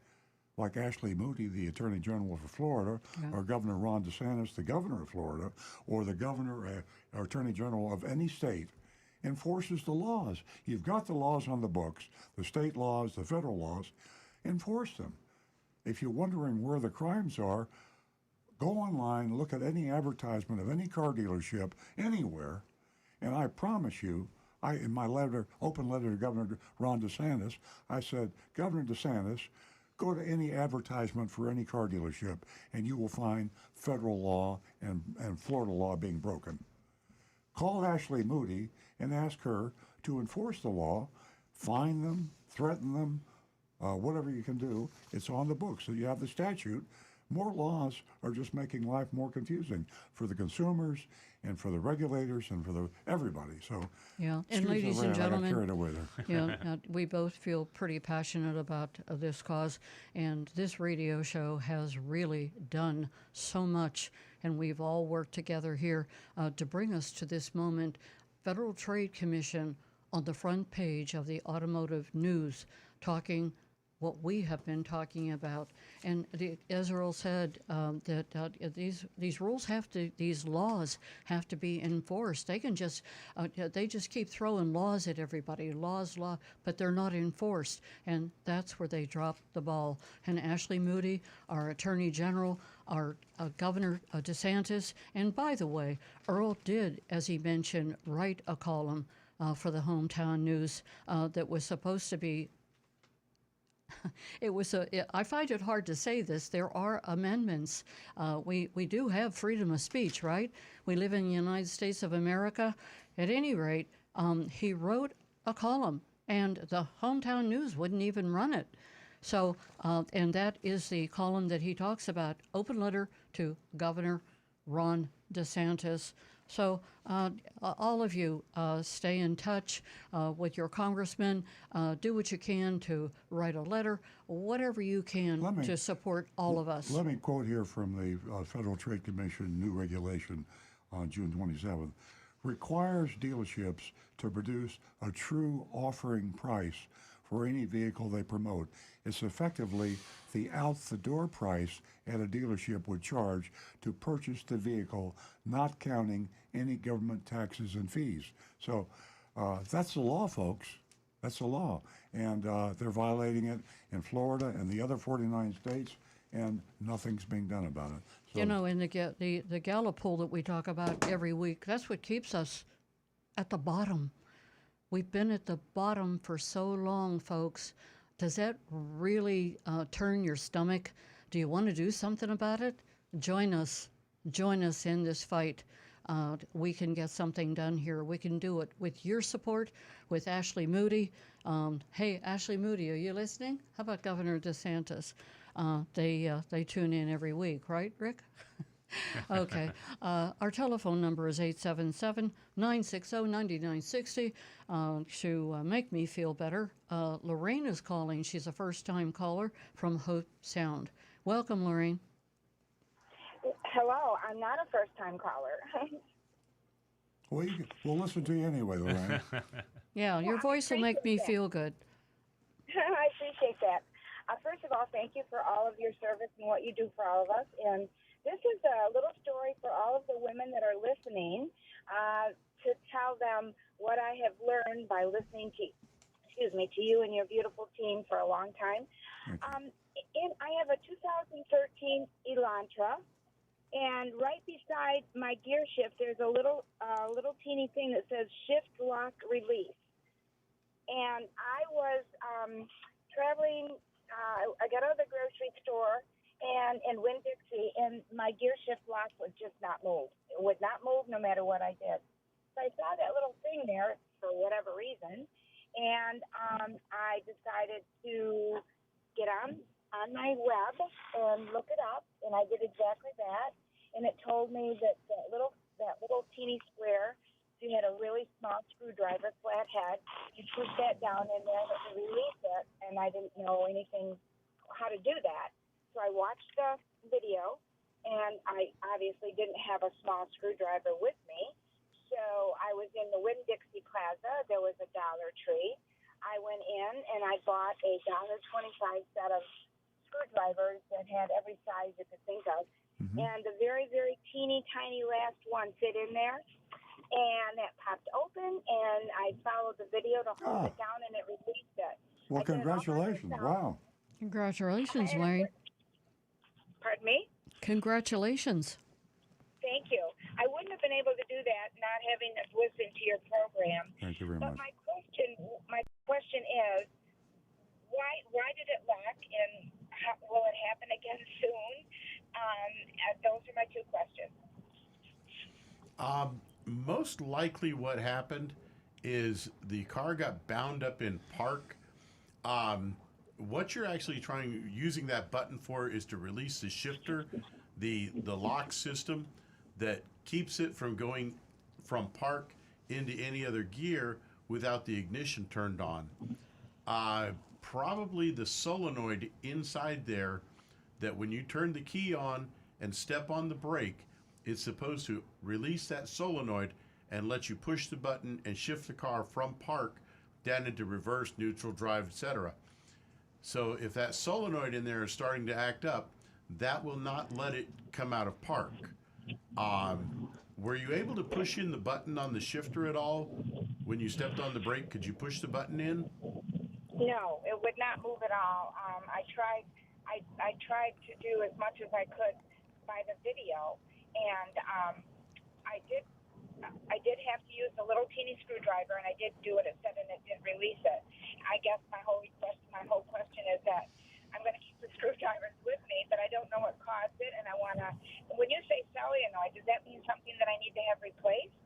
like Ashley Moody, the Attorney General for Florida, or Governor Ron DeSantis, the Governor of Florida, or the Governor or Attorney General of any state enforces the laws. You've got the laws on the books, the state laws, the federal laws, enforce them. If you're wondering where the crimes are, go online, look at any advertisement of any car dealership anywhere, and I promise you, in my open letter to Governor Ron DeSantis, I said, Governor DeSantis, go to any advertisement for any car dealership, and you will find federal law and Florida law being broken. Call Ashley Moody and ask her to enforce the law, fine them, threaten them, whatever you can do. It's on the books. So you have the statute. More laws are just making life more confusing for the consumers and for the regulators and for everybody. So, Yeah, and excuse the ladies and rant, I got gentlemen, carried away there. yeah, we both feel pretty passionate about this cause, and this radio show has really done so much, and we've all worked together here to bring us to this moment. Federal Trade Commission on the front page of the Automotive News talking what we have been talking about. And as Earl said, these rules these laws have to be enforced. They can they just keep throwing laws at everybody, law, but they're not enforced. And that's where they drop the ball. And Ashley Moody, our Attorney General, our Governor DeSantis, and by the way, Earl did, as he mentioned, write a column for the Hometown News that was supposed to be I find it hard to say this. There are amendments. We do have freedom of speech, right? We live in the United States of America. At any rate, he wrote a column, and the Hometown News wouldn't even run it. So, and that is the column that he talks about, open letter to Governor Ron DeSantis. So all of you stay in touch with your congressman. Do what you can to write a letter, whatever you can to support all of us. Let me quote here from the Federal Trade Commission new regulation on June 27th. Requires dealerships to produce a true offering price for any vehicle they promote. It's effectively the out-the-door price at a dealership would charge to purchase the vehicle, not counting any government taxes and fees. So that's the law, folks. That's the law. And they're violating it in Florida and the other 49 states, and nothing's being done about it. So, You know, in the Gallup poll that we talk about every week, that's what keeps us at the bottom. We've been at the bottom for so long, folks. Does that really turn your stomach? Do you want to do something about it? Join us. Join us in this fight. We can get something done here. We can do it with your support, with Ashley Moody. Hey, Ashley Moody, are you listening? How about Governor DeSantis? They tune in every week, right, Rick? Okay. Our telephone number is 877-960-9960. To make me feel better, Lorraine is calling. She's a first-time caller from Hope Sound. Welcome, Lorraine. Hello, I'm not a first-time caller. we'll listen to you anyway, Lorraine. Yeah, your voice will make me feel good. I appreciate that. First of all, thank you for all of your service and what you do for all of us. And this is a little story for all of the women that are listening to tell them what I have learned by listening to you and your beautiful team for a long time. I have a 2013 Elantra, and right beside my gear shift, there's a little teeny thing that says shift lock release. And I was traveling I got out of the grocery store and in Winn-Dixie, and my gear shift lock would just not move. It would not move no matter what I did. So I saw that little thing there for whatever reason, and I decided to get on my web and look it up, and I did exactly that. And it told me that that little teeny square, if you had a really small screwdriver, flat head, you push that down in there and it would release it. And I didn't know anything how to do that, so I watched the video, and I obviously didn't have a small screwdriver with me. So I was in the Winn-Dixie Plaza. There was a Dollar Tree. I went in and I bought a $1.25 set of screwdrivers that had every size you could think of. And the very, very teeny tiny last one fit in there. And that popped open, and I followed the video to hold it down, and it released it. Well, congratulations. Wow. Congratulations, Wayne. Pardon me? Congratulations. Thank you. I wouldn't have been able to do that not having listened to your program. Thank you very But much. my question is, why did it lock, and will it happen again soon? Those are my two questions. Most likely what happened is the car got bound up in park. What you're actually using that button for is to release the shifter, the lock system that keeps it from going from park into any other gear without the ignition turned on. Probably the solenoid inside there, that when you turn the key on and step on the brake, it's supposed to release that solenoid and let you push the button and shift the car from park down into reverse, neutral, drive, etc. So if that solenoid in there is starting to act up, that will not let it come out of park. Were you able to push in the button on the shifter at all when you stepped on the brake? Could you push the button in? No, it would not move at all. I tried to do as much as I could by the video, and I did have to use a little teeny screwdriver, and I did do it. It said, and it did release it. I guess my whole question is that I'm going to keep the screwdrivers with me, but I don't know what caused it, and I want to. When you say solenoid, does that mean something that I need to have replaced?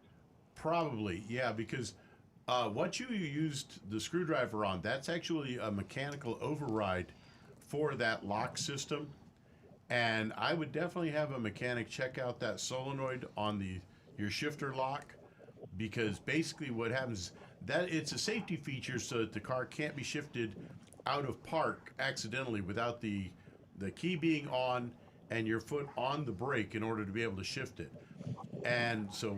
Probably, yeah, because what you used the screwdriver on, that's actually a mechanical override for that lock system. And I would definitely have a mechanic check out that solenoid on your shifter lock, because basically what happens, that it's a safety feature so that the car can't be shifted out of park accidentally without the key being on and your foot on the brake in order to be able to shift it. And so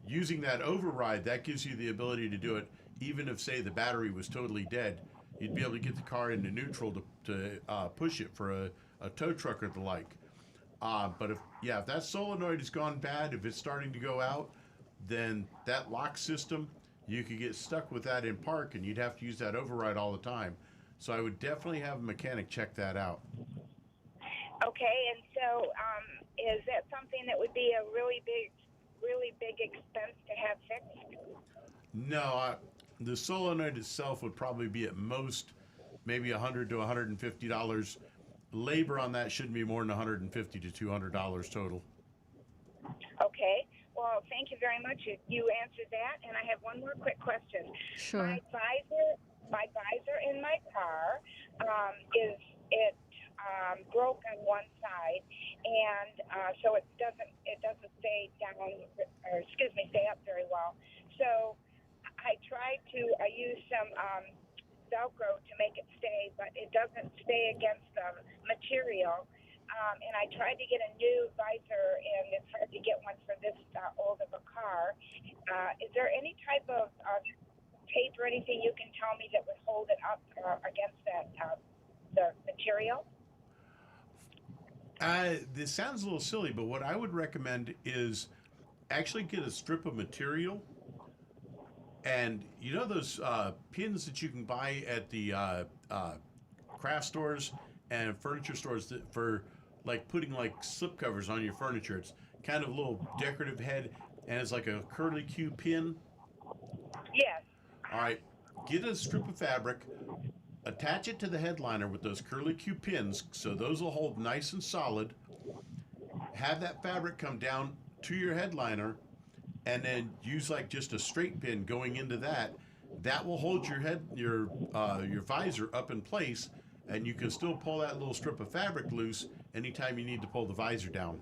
using that override, that gives you the ability to do it even if, say, the battery was totally dead. You'd be able to get the car into neutral to push it for a tow truck or the like. But if that solenoid has gone bad, if it's starting to go out, then that lock system, you could get stuck with that in park, and you'd have to use that override all the time. So I would definitely have a mechanic check that out. Okay, and so is that something that would be a really big expense to have fixed? No, the solenoid itself would probably be at most maybe $100 to $150. Labor on that shouldn't be more than $150 to $200 total. Okay. Well, thank you very much. You answered that, and I have one more quick question. Sure. My visor in my car broke on one side, and so it doesn't stay up very well. So I used some Velcro to make it stay, but it doesn't stay against the material. And I tried to get a new visor, and it's hard to get one for this old of a car. Is there any type of tape or anything you can tell me that would hold it up against the material? This sounds a little silly, but what I would recommend is actually get a strip of material. And you know those pins that you can buy at the craft stores and furniture stores for like putting like slip covers on your furniture? It's kind of a little decorative head, and it's like a curly Q pin. Yes. All right, get a strip of fabric, attach it to the headliner with those curly Q pins, so those will hold nice and solid. Have that fabric come down to your headliner, and then use like just a straight pin going into that. That will hold your visor up in place, and you can still pull that little strip of fabric loose anytime you need to pull the visor down.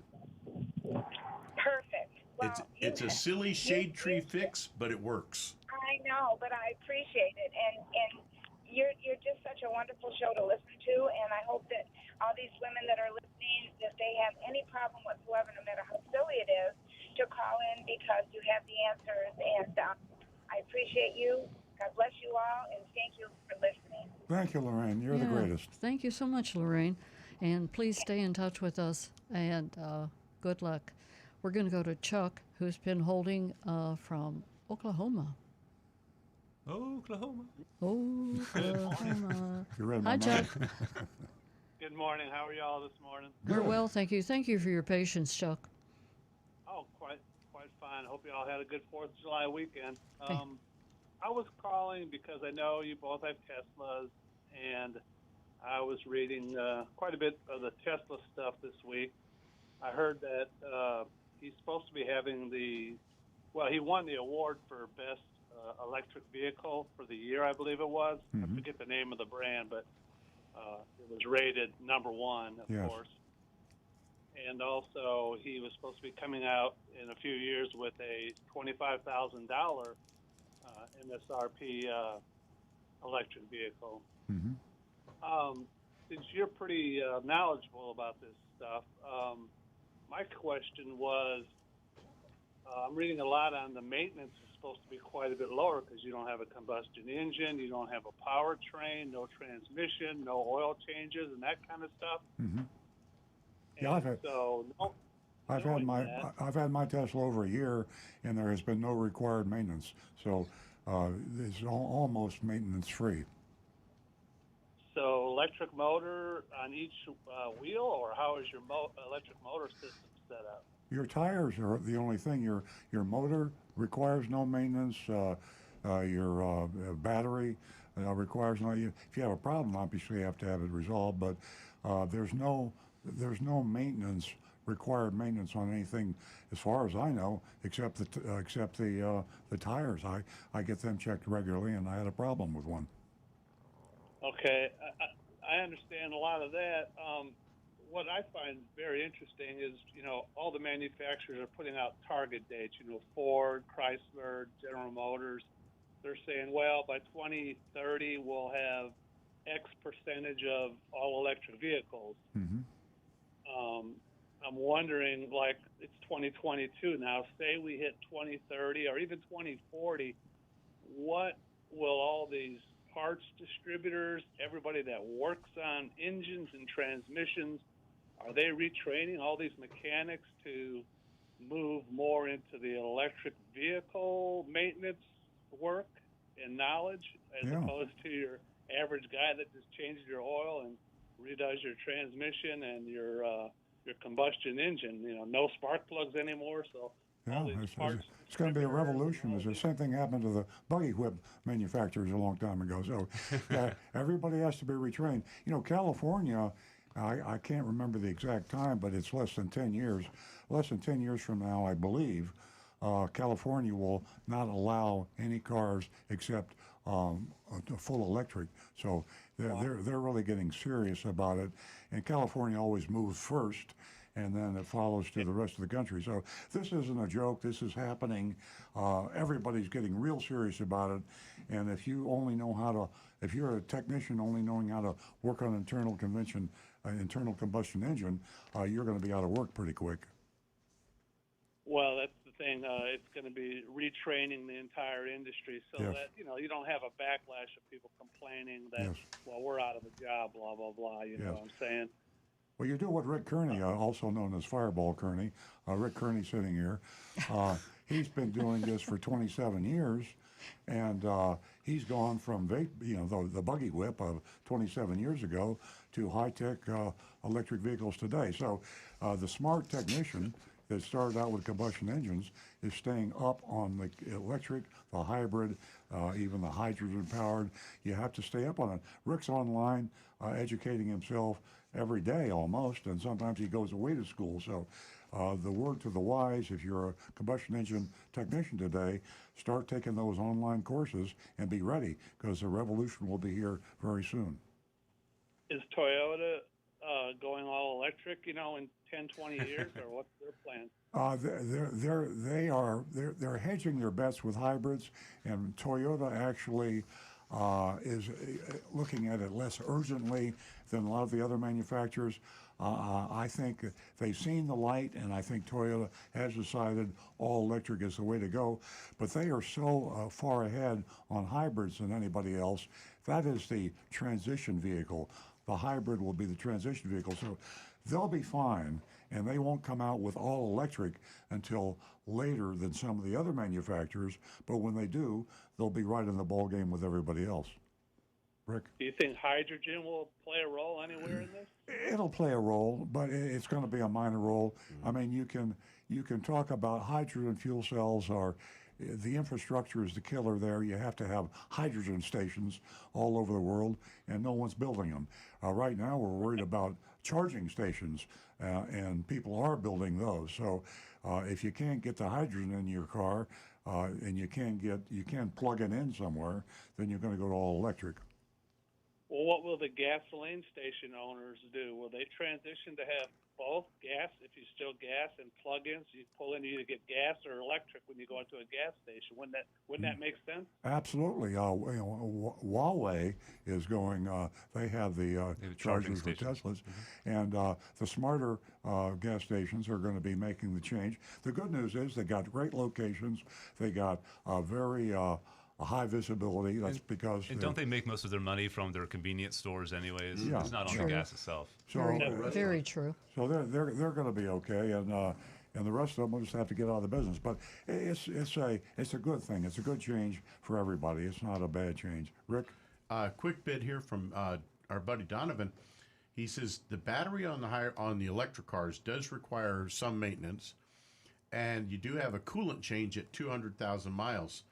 Perfect. Well, It's a silly shade tree fix, but it works. I know, but I appreciate it, and you're just such a wonderful show to listen to, and I hope that all these women that are listening, if they have any problem whatsoever, no matter how silly it is, to call in because you have the answers, and I appreciate you. God bless you all, and thank you for listening. Thank you, Lorraine. You're the greatest. Thank you so much, Lorraine. And please stay in touch with us, and good luck. We're going to go to Chuck, who's been holding from Oklahoma. Oklahoma. Oklahoma. You read my Hi, Chuck. mind. Good morning. How are y'all this morning? We're well, thank you. Thank you for your patience, Chuck. Oh, quite fine. Hope you all had a good 4th of July weekend. Hey. I was calling because I know you both have Teslas, and I was reading quite a bit of the Tesla stuff this week. I heard that he's supposed to be having he won the award for best electric vehicle for the year, I believe it was. I forget the name of the brand, but it was rated number 1, of course. And also, he was supposed to be coming out in a few years with a $25,000 MSRP electric vehicle. Since you're pretty knowledgeable about this stuff, my question was, I'm reading a lot on the maintenance is supposed to be quite a bit lower because you don't have a combustion engine, you don't have a powertrain, no transmission, no oil changes, and that kind of stuff. Yeah, I've had my Tesla over a year, and there has been no required maintenance. So it's almost maintenance free. So electric motor on each wheel, or how is your electric motor system set up? Your tires are the only thing. Your motor requires no maintenance. Your battery requires no. If you have a problem, obviously you have to have it resolved. But there's no maintenance, required maintenance on anything, as far as I know, except the tires. I get them checked regularly, and I had a problem with one. Okay, I understand a lot of that. What I find very interesting is, all the manufacturers are putting out target dates. Ford, Chrysler, General Motors. They're saying, well, by 2030 we'll have X percentage of all electric vehicles. I'm wondering, like, it's 2022 now. Say we hit 2030 or even 2040, what will all these parts distributors, everybody that works on engines and transmissions, are they retraining all these mechanics to move more into the electric vehicle maintenance work and knowledge as opposed to your average guy that just changes your oil and redoes your transmission and your combustion engine? No spark plugs anymore. So it's going to be a revolution. The same thing happened to the buggy whip manufacturers a long time ago. So everybody has to be retrained. California, I can't remember the exact time, but it's less than 10 years. Less than 10 years from now, I believe, California will not allow any cars except full electric. So they're really getting serious about it. And California always moves first, and then it follows to the rest of the country. So this isn't a joke. This is happening. Everybody's getting real serious about it. And if you only know if you're a technician only knowing how to work on internal combustion engine, you're going to be out of work pretty quick. Well, that's the thing. It's going to be retraining the entire industry so that, you don't have a backlash of people complaining that, well, we're out of a job, blah, blah, blah. You know what I'm saying? Well, you do what Rick Kearney, also known as Fireball Kearney, Rick Kearney sitting here, he's been doing this for 27 years, and he's gone from the buggy whip of 27 years ago to high-tech electric vehicles today. So the smart technician that started out with combustion engines is staying up on the electric, the hybrid, even the hydrogen powered. You have to stay up on it. Rick's online educating himself every day almost, and sometimes he goes away to school. So the word to the wise, if you're a combustion engine technician today, start taking those online courses and be ready, because the revolution will be here very soon. Is Toyota going all electric, in 10, 20 years, or what's their plan? They're hedging their bets with hybrids, and Toyota actually is looking at it less urgently than a lot of the other manufacturers. I think they've seen the light, and I think Toyota has decided all electric is the way to go. But they are so far ahead on hybrids than anybody else. That is the transition vehicle. The hybrid will be the transition vehicle. So they'll be fine, and they won't come out with all electric until later than some of the other manufacturers. But when they do, they'll be right in the ball game with everybody else. Rick? Do you think hydrogen will play a role anywhere in this? It'll play a role, but it's going to be a minor role. I mean, you can talk about hydrogen fuel cells. Are the infrastructure is the killer there. You have to have hydrogen stations all over the world, and no one's building them. Right now, we're worried about charging stations, and people are building those. So if you can't get the hydrogen in your car, and you can't plug it in somewhere, then you're going to go to all electric. Well, what will the gasoline station owners do? Will they transition to have both gas, if you still gas, and plug-ins? You pull in, you either get gas or electric when you go into a gas station. Wouldn't that make sense? Absolutely. Huawei is going. They have the chargers for Teslas, and the smarter gas stations are going to be making the change. The good news is they got great locations. They got very high visibility. That's because. And don't they make most of their money from their convenience stores, anyways? Yeah, it's not on sure. the gas itself. So Very true. So they're going to be okay, and the rest of them will just have to get out of the business. But it's a good thing. It's a good change for everybody. It's not a bad change. Rick? Quick bit here from our buddy Donovan. He says the battery on the electric cars does require some maintenance, and you do have a coolant change at 200,000 miles.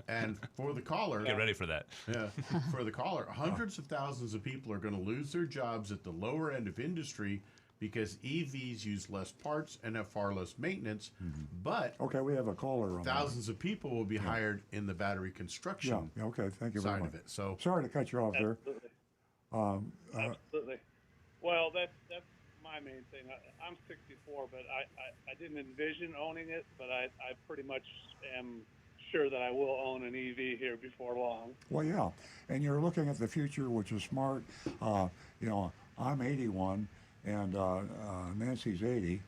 And for the caller, get ready for that. Yeah, for the caller, hundreds of thousands of people are going to lose their jobs at the lower end of industry because EVs use less parts and have far less maintenance. But okay, we have a caller on thousands of people will be hired in the battery construction. Yeah. Okay. Thank you very side much. of it. So sorry to cut you off there. Absolutely. Well, that's my main thing. I'm 64, but I didn't envision owning it, but I pretty much am sure that I will own an EV here before long. Well, yeah, and you're looking at the future, which is smart. I'm 81, and Nancy's 80,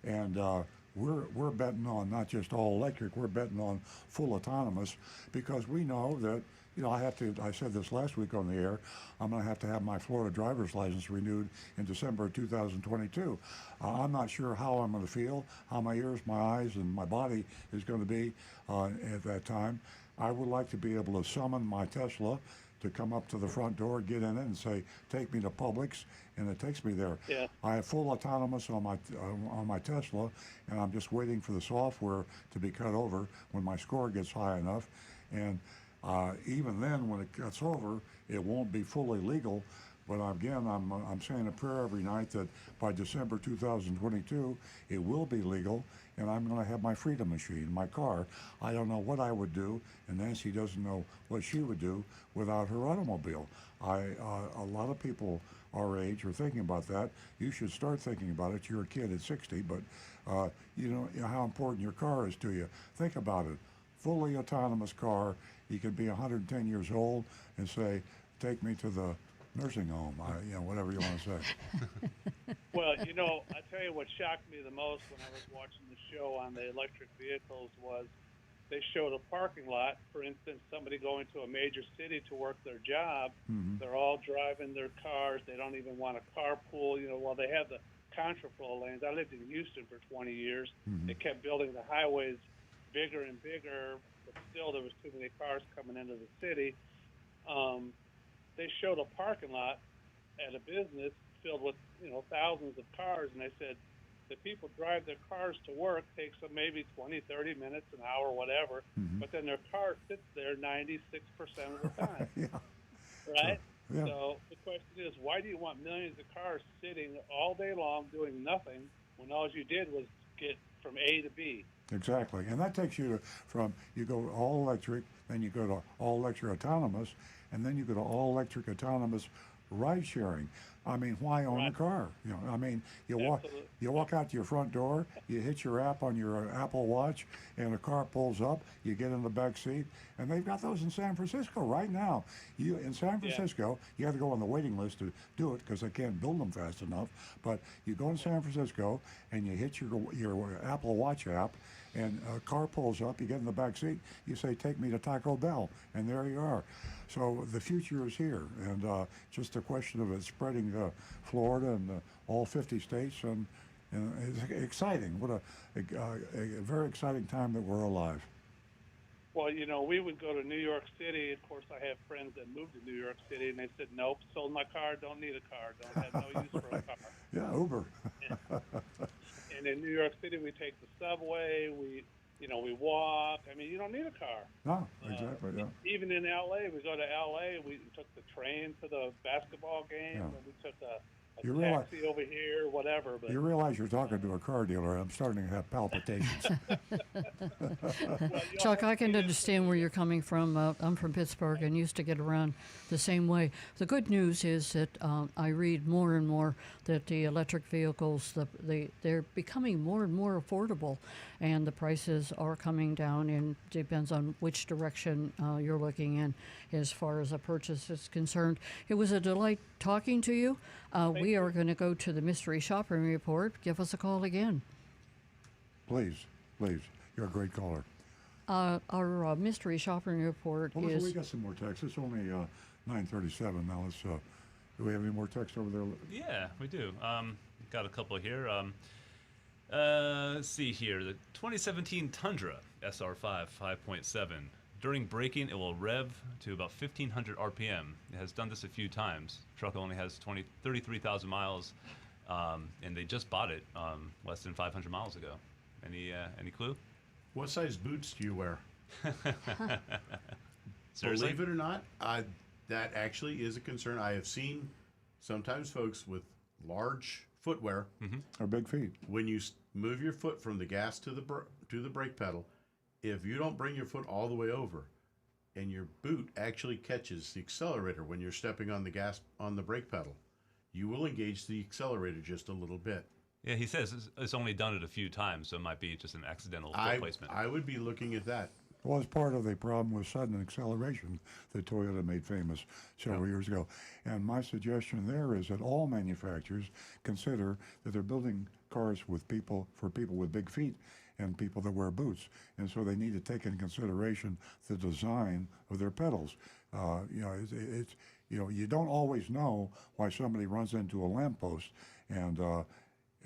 and we're betting on not just all electric. We're betting on full autonomous, because we know that. I said this last week on the air, I'm going to have my Florida driver's license renewed in December of 2022. I'm not sure how I'm going to feel, how my ears, my eyes, and my body is going to be at that time. I would like to be able to summon my Tesla to come up to the front door, get in it, and say, take me to Publix, and it takes me there. Yeah. I have full autonomous on my Tesla, and I'm just waiting for the software to be cut over when my score gets high enough. And even then, when it cuts over, it won't be fully legal. But again, I'm saying a prayer every night that by December 2022, it will be legal, and I'm going to have my Freedom Machine, my car. I don't know what I would do, and Nancy doesn't know what she would do without her automobile. A lot of people our age are thinking about that. You should start thinking about it. You're a kid at 60, but you know how important your car is to you. Think about it. Fully autonomous car. You can be 110 years old and say, take me to the nursing home, whatever you want to say. Well, I tell you what shocked me the most when I was watching the show on the electric vehicles was they showed a parking lot. For instance, somebody going to a major city to work their job, they're all driving their cars. They don't even want a carpool. While they have the contraflow lanes. I lived in Houston for 20 years. They kept building the highways bigger and bigger, but still there was too many cars coming into the city. They showed a parking lot at a business filled with thousands of cars, and they said, the people drive their cars to work, takes them maybe 20, 30 minutes, an hour, whatever, but then their car sits there 96% of the time. Yeah. Right? Yeah. So the question is, why do you want millions of cars sitting all day long doing nothing when all you did was get from A to B? Exactly, and that takes you you go all electric, then you go to all electric autonomous, and then you go to all electric autonomous ride sharing. I mean, why own a car? You know, I mean, you walk out to your front door, you hit your app on your Apple Watch, and a car pulls up. You get in the back seat, and they've got those in San Francisco right now. You in San Francisco, you have to go on the waiting list to do it because they can't build them fast enough. But you go to San Francisco and you hit your Apple Watch app, and a car pulls up. You get in the back seat. You say, "Take me to Taco Bell," and there you are. So the future is here, and just a question of it spreading to Florida and all 50 states, and it's exciting. What a very exciting time that we're alive. Well, you know, we would go to New York City. Of course, I have friends that moved to New York City, and they said, "Nope, sold my car. Don't need a car. Don't have no use for a car." Yeah, Uber. And in New York City, we take the subway. We walk. I mean, you don't need a car. No, exactly. Yeah. Even in L.A., we go to L.A., we took the train to the basketball game, Yeah. and we took a You taxi over here, whatever. But You realize you're talking to a car dealer. I'm starting to have palpitations. Chuck, I can understand where you're coming from. I'm from Pittsburgh and used to get around the same way. The good news is that I read more and more that the electric vehicles, they're becoming more and more affordable, and the prices are coming down, and depends on which direction you're looking in as far as a purchase is concerned. It was a delight talking to you. We are going to go to the Mystery Shopping Report. Give us a call again. Please. You're a great caller. Our Mystery Shopping Report Well, is... we got some more texts. It's only 9:37 now. Let's. Do we have any more texts over there? Yeah, we do. Got a couple here. Let's see here. The 2017 Tundra SR5 5.7. During braking, it will rev to about 1,500 RPM. It has done this a few times. The truck only has 33,000 miles, and they just bought it less than 500 miles ago. Any clue? What size boots do you wear? Seriously? Believe it or not, that actually is a concern. I have seen sometimes folks with large footwear Or big feet. when you move your foot from the gas to the brake pedal. If you don't bring your foot all the way over, and your boot actually catches the accelerator when you're stepping on the brake pedal, you will engage the accelerator just a little bit. Yeah, he says it's only done it a few times, so it might be just an accidental foot placement. I would be looking at that. Well, it's part of the problem with sudden acceleration that Toyota made famous several years ago. And my suggestion there is that all manufacturers consider that they're building cars for people with big feet and people that wear boots. And so they need to take into consideration the design of their pedals. You don't always know why somebody runs into a lamppost, and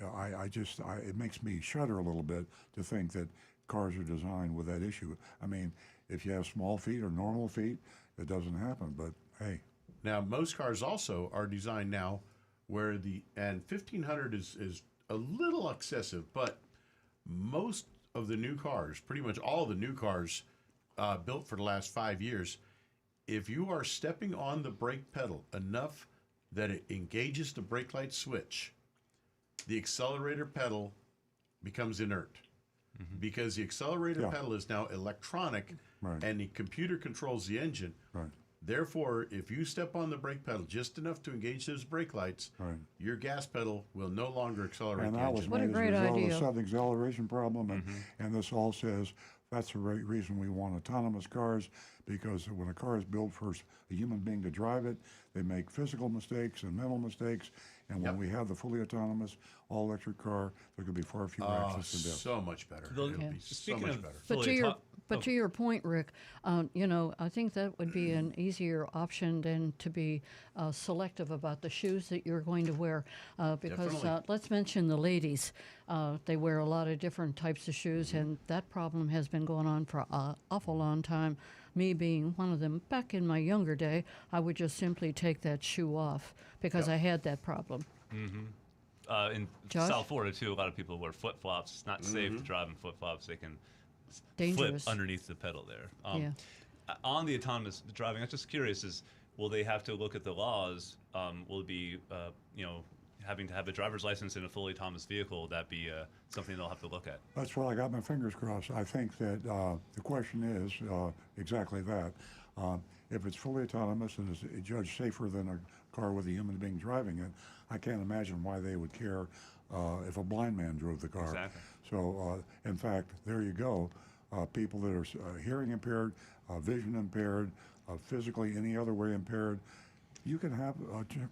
it makes me shudder a little bit to think that cars are designed with that issue. I mean, if you have small feet or normal feet, it doesn't happen, but hey. Now, most cars also are designed now where and 1,500 is a little excessive, but most of the new cars, pretty much all the new cars built for the last 5 years, if you are stepping on the brake pedal enough that it engages the brake light switch, the accelerator pedal becomes inert. Because the accelerator pedal is now electronic, and the computer controls the engine. Right. Therefore, if you step on the brake pedal just enough to engage those brake lights, your gas pedal will no longer accelerate And the that was engine. What a made as great a result idea. of the sudden acceleration problem, and this all says that's the right reason we want autonomous cars, because when a car is built for a human being to drive it, they make physical mistakes and mental mistakes, and when we have the fully autonomous all-electric car, there could be far fewer accidents and deaths. So much better. Well, It'll be so speaking much of better. But to your point, Rick, I think that would be an easier option than to be selective about the shoes that you're going to wear. Because Definitely. let's mention the ladies. They wear a lot of different types of shoes, and that problem has been going on for an awful long time. Me being one of them, back in my younger day, I would just simply take that shoe off because I had that problem. in Josh? South Florida too, a lot of people wear flip flops. It's not safe to drive in flip flops. They can Dangerous. flip underneath the pedal there. Yeah. On the autonomous driving, I'm just curious: is will they have to look at the laws? Will it be having to have a driver's license in a fully autonomous vehicle? Will that be something they'll have to look at? That's why I got my fingers crossed. I think that the question is exactly that. If it's fully autonomous and is judged safer than a car with a human being driving it, I can't imagine why they would care if a blind man drove the car. Exactly. So, in fact, there you go. People that are hearing impaired, vision impaired, physically any other way impaired, you can have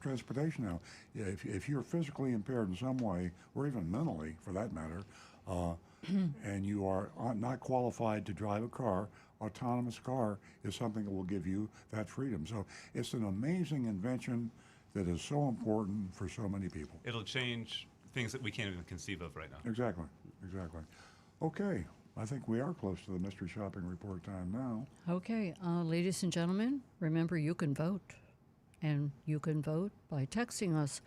transportation now. Yeah, if you're physically impaired in some way, or even mentally for that matter, and you are not qualified to drive a car, autonomous car is something that will give you that freedom. So it's an amazing invention that is so important for so many people. It'll change things that we can't even conceive of right now. Exactly, exactly. Okay, I think we are close to the mystery shopping report time now. Okay, ladies and gentlemen, remember you can vote. And you can vote by texting us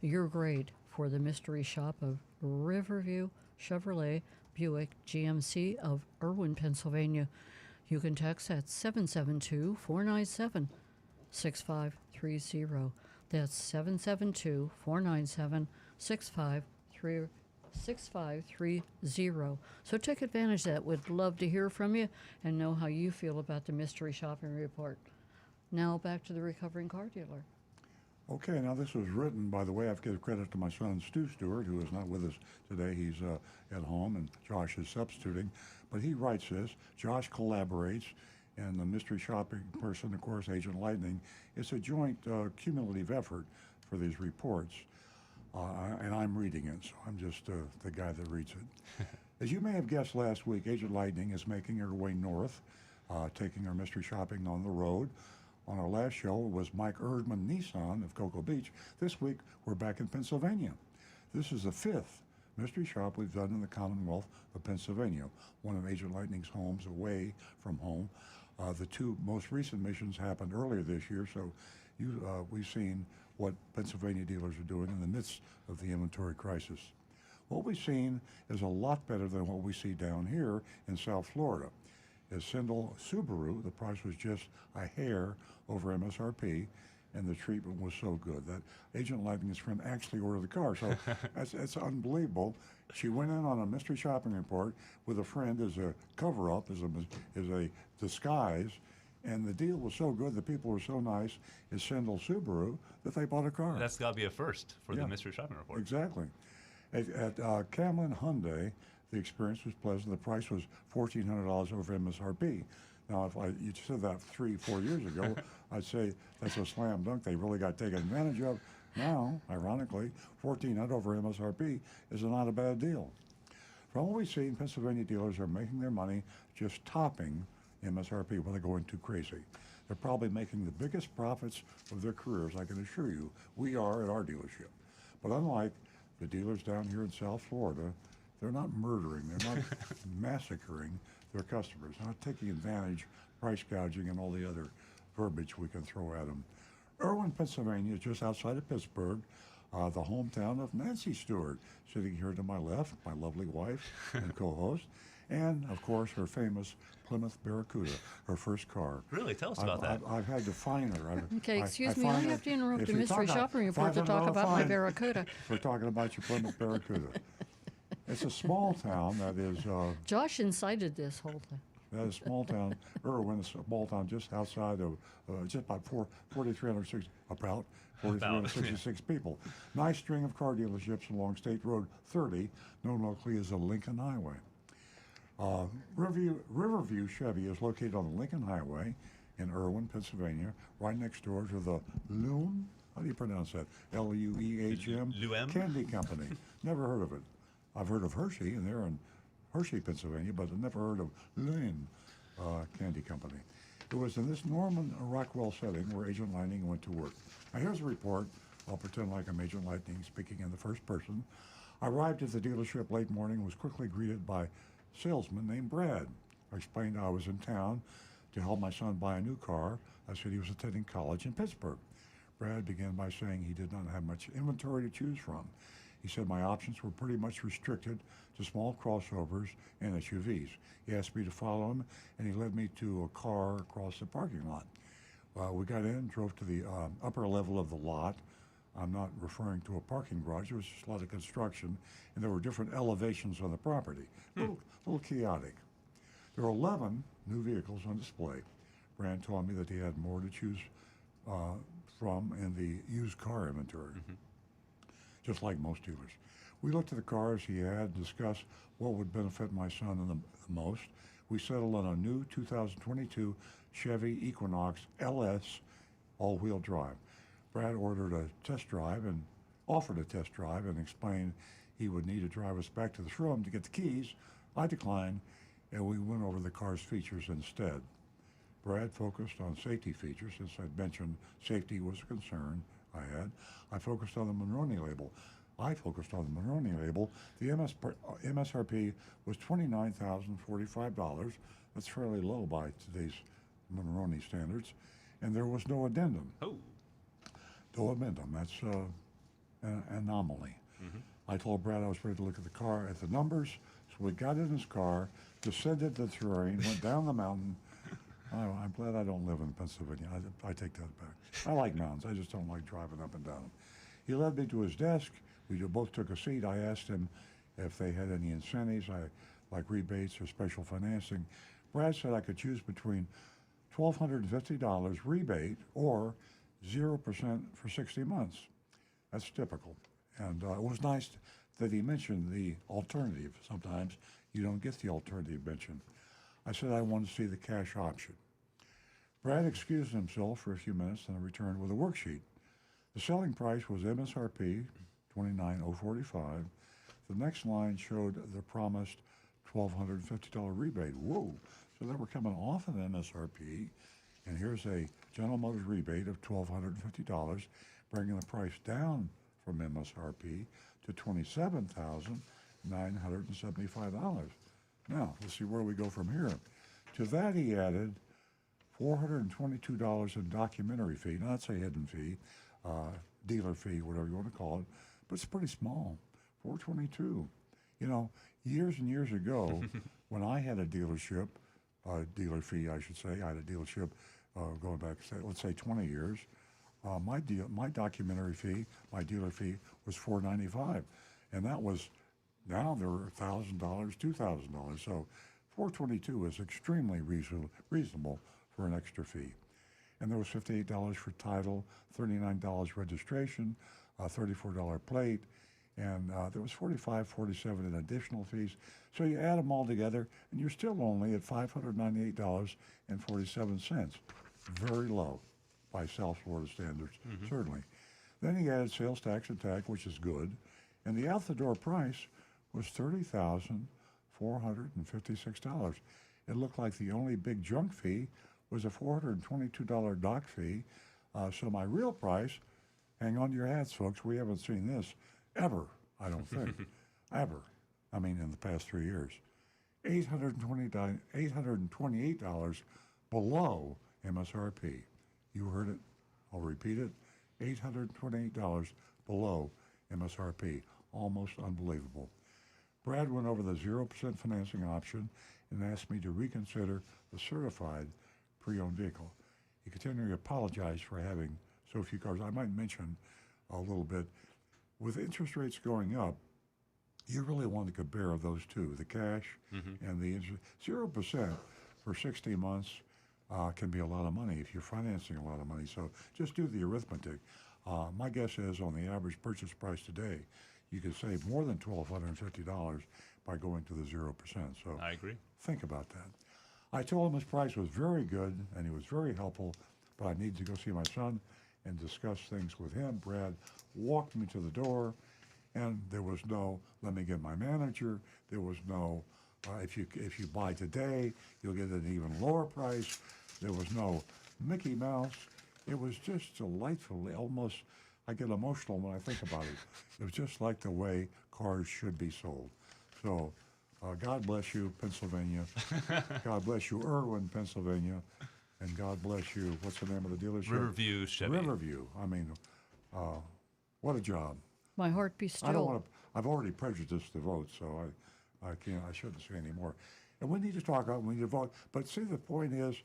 your grade for the mystery shop of Riverview Chevrolet Buick GMC of Irwin, Pennsylvania. You can text at 772-497-6530. That's 772-497-6530. So take advantage of that. We'd love to hear from you and know how you feel about the mystery shopping report. Now back to the recovering car dealer. Okay, now this was written, by the way, I have to give credit to my son, Stu Stewart, who is not with us today. He's at home, and Josh is substituting. But he writes this. Josh collaborates, and the mystery shopping person, of course, Agent Lightning. It's a joint cumulative effort for these reports, and I'm reading it, so I'm just the guy that reads it. As you may have guessed last week, Agent Lightning is making her way north, taking her mystery shopping on the road. On our last show was Mike Erdman Nissan of Cocoa Beach. This week, we're back in Pennsylvania. This is the 5th mystery shop we've done in the Commonwealth of Pennsylvania, one of Agent Lightning's homes away from home. The two most recent missions happened earlier this year, so we've seen what Pennsylvania dealers are doing in the midst of the inventory crisis. What we've seen is a lot better than what we see down here in South Florida. At Sindel Subaru, the price was just a hair over MSRP, and the treatment was so good that Agent Lightning's friend actually ordered the car. So that's unbelievable. She went in on a mystery shopping report with a friend as a cover-up, as a disguise, and the deal was so good, the people were so nice at Sindel Subaru that they bought a car. That's got to be a first for the mystery shopping report. Exactly. At Camlin Hyundai, the experience was pleasant. The price was $1,400 over MSRP. Now, if you said that 3-4 years ago, I'd say that's a slam dunk. They really got taken advantage of. Now, ironically, $1,400 over MSRP is not a bad deal. From what we've seen, Pennsylvania dealers are making their money just topping MSRP without going too crazy. They're probably making the biggest profits of their careers, I can assure you. We are at our dealership. But unlike the dealers down here in South Florida, they're not murdering, they're not massacring their customers, not taking advantage, price gouging, and all the other verbiage we can throw at them. Irwin, Pennsylvania is just outside of Pittsburgh, the hometown of Nancy Stewart, sitting here to my left, my lovely wife and co-host, and, of course, her famous Plymouth Barracuda, her first car. Really? Tell us about that. I've had to find her. Okay, excuse me, I have to interrupt the mystery shopping report to talk about my Barracuda. We're talking about your Plymouth Barracuda. It's a small town that is... Josh incited this whole thing. That is a small town. Irwin is a small town just outside of, just about 4,366 people. Nice string of car dealerships along State Road 30, known locally as the Lincoln Highway. Riverview Chevy is located on the Lincoln Highway in Irwin, Pennsylvania, right next door to the Luehm, how do you pronounce that? L-U-E-H-M? Luehm? Candy Company. Never heard of it. I've heard of Hershey, and they're in Hershey, Pennsylvania, but I've never heard of Luehm Candy Company. It was in this Norman Rockwell setting where Agent Lightning went to work. Now here's a report. I'll pretend like I'm Agent Lightning speaking in the first person. I arrived at the dealership late morning and was quickly greeted by a salesman named Brad. I explained I was in town to help my son buy a new car. I said he was attending college in Pittsburgh. Brad began by saying he did not have much inventory to choose from. He said my options were pretty much restricted to small crossovers and SUVs. He asked me to follow him, and he led me to a car across the parking lot. We got in, drove to the upper level of the lot. I'm not referring to a parking garage. There was just a lot of construction, and there were different elevations on the property. A little chaotic. There were 11 new vehicles on display. Brand told me that he had more to choose from in the used car inventory, just like most dealers. We looked at the cars he had and discussed what would benefit my son the most. We settled on a new 2022 Chevy Equinox LS all-wheel drive. Brad ordered a test drive and offered a test drive and explained he would need to drive us back to the showroom to get the keys. I declined, and we went over the car's features instead. Brad focused on safety features since I'd mentioned safety was a concern I had. I focused on the Monroney label. The MSRP was $29,045. That's fairly low by today's Monroney standards. And there was no addendum. Oh. No addendum. That's an anomaly. I told Brad I was ready to look at the car at the numbers, so we got in his car, descended the terrain, went down the mountain. I'm glad I don't live in Pennsylvania. I take that back. I like mountains. I just don't like driving up and down them. He led me to his desk. We both took a seat. I asked him if they had any incentives, like rebates or special financing. Brad said I could choose between $1,250 rebate or 0% for 60 months. That's typical. And it was nice that he mentioned the alternative. Sometimes you don't get the alternative mentioned. I said I wanted to see the cash option. Brad excused himself for a few minutes and returned with a worksheet. The selling price was MSRP, $29,045. The next line showed the promised $1,250 rebate. Whoa! So they were coming off of MSRP, and here's a General Motors rebate of $1,250, bringing the price down from MSRP to $27,975. Now, let's see where we go from here. To that, he added $422 in documentary fee. Now, that's a hidden fee, dealer fee, whatever you want to call it, but it's pretty small, $422. You know, years and years ago, when I had a dealership, dealer fee, I should say, I had a dealership going back, let's say 20 years, my documentary fee, my dealer fee was $495, and that was, now they're $1,000, $2,000. So $422 is extremely reasonable for an extra fee. And there was $58 for title, $39 registration, $34 plate, and there was $45.47 in additional fees. So you add them all together, and you're still only at $598.47. Very low by South Florida standards, certainly. Then he added sales tax and tag, which is good, and the out-the-door price was $30,456. It looked like the only big junk fee was a $422 dock fee. So my real price, hang on to your hats, folks, we haven't seen this ever, I don't think, ever. I mean, in the past 3 years. $828 below MSRP. You heard it. I'll repeat it. $828 below MSRP. Almost unbelievable. Brad went over the 0% financing option and asked me to reconsider the certified pre-owned vehicle. He continually apologized for having so few cars. I might mention a little bit, with interest rates going up, you really want to compare those two, the cash and the interest. 0% for 60 months can be a lot of money if you're financing a lot of money. So just do the arithmetic. My guess is on the average purchase price today, you could save more than $1,250 by going to the 0%. So I agree. Think about that. I told him his price was very good and he was very helpful, but I needed to go see my son and discuss things with him. Brad walked me to the door, and there was no, let me get my manager. There was no, if you buy today, you'll get an even lower price. There was no Mickey Mouse. It was just delightful. Almost, I get emotional when I think about it. It was just like the way cars should be sold. So, God bless you, Pennsylvania. God bless you, Irwin, Pennsylvania. And God bless you, what's the name of the dealership? Riverview Chevy. Riverview. I mean, what a job. My heart be still. I don't want to. I've already prejudiced the vote, so I can't. I shouldn't say any more. And we need to talk about. We need to vote. But see, the point is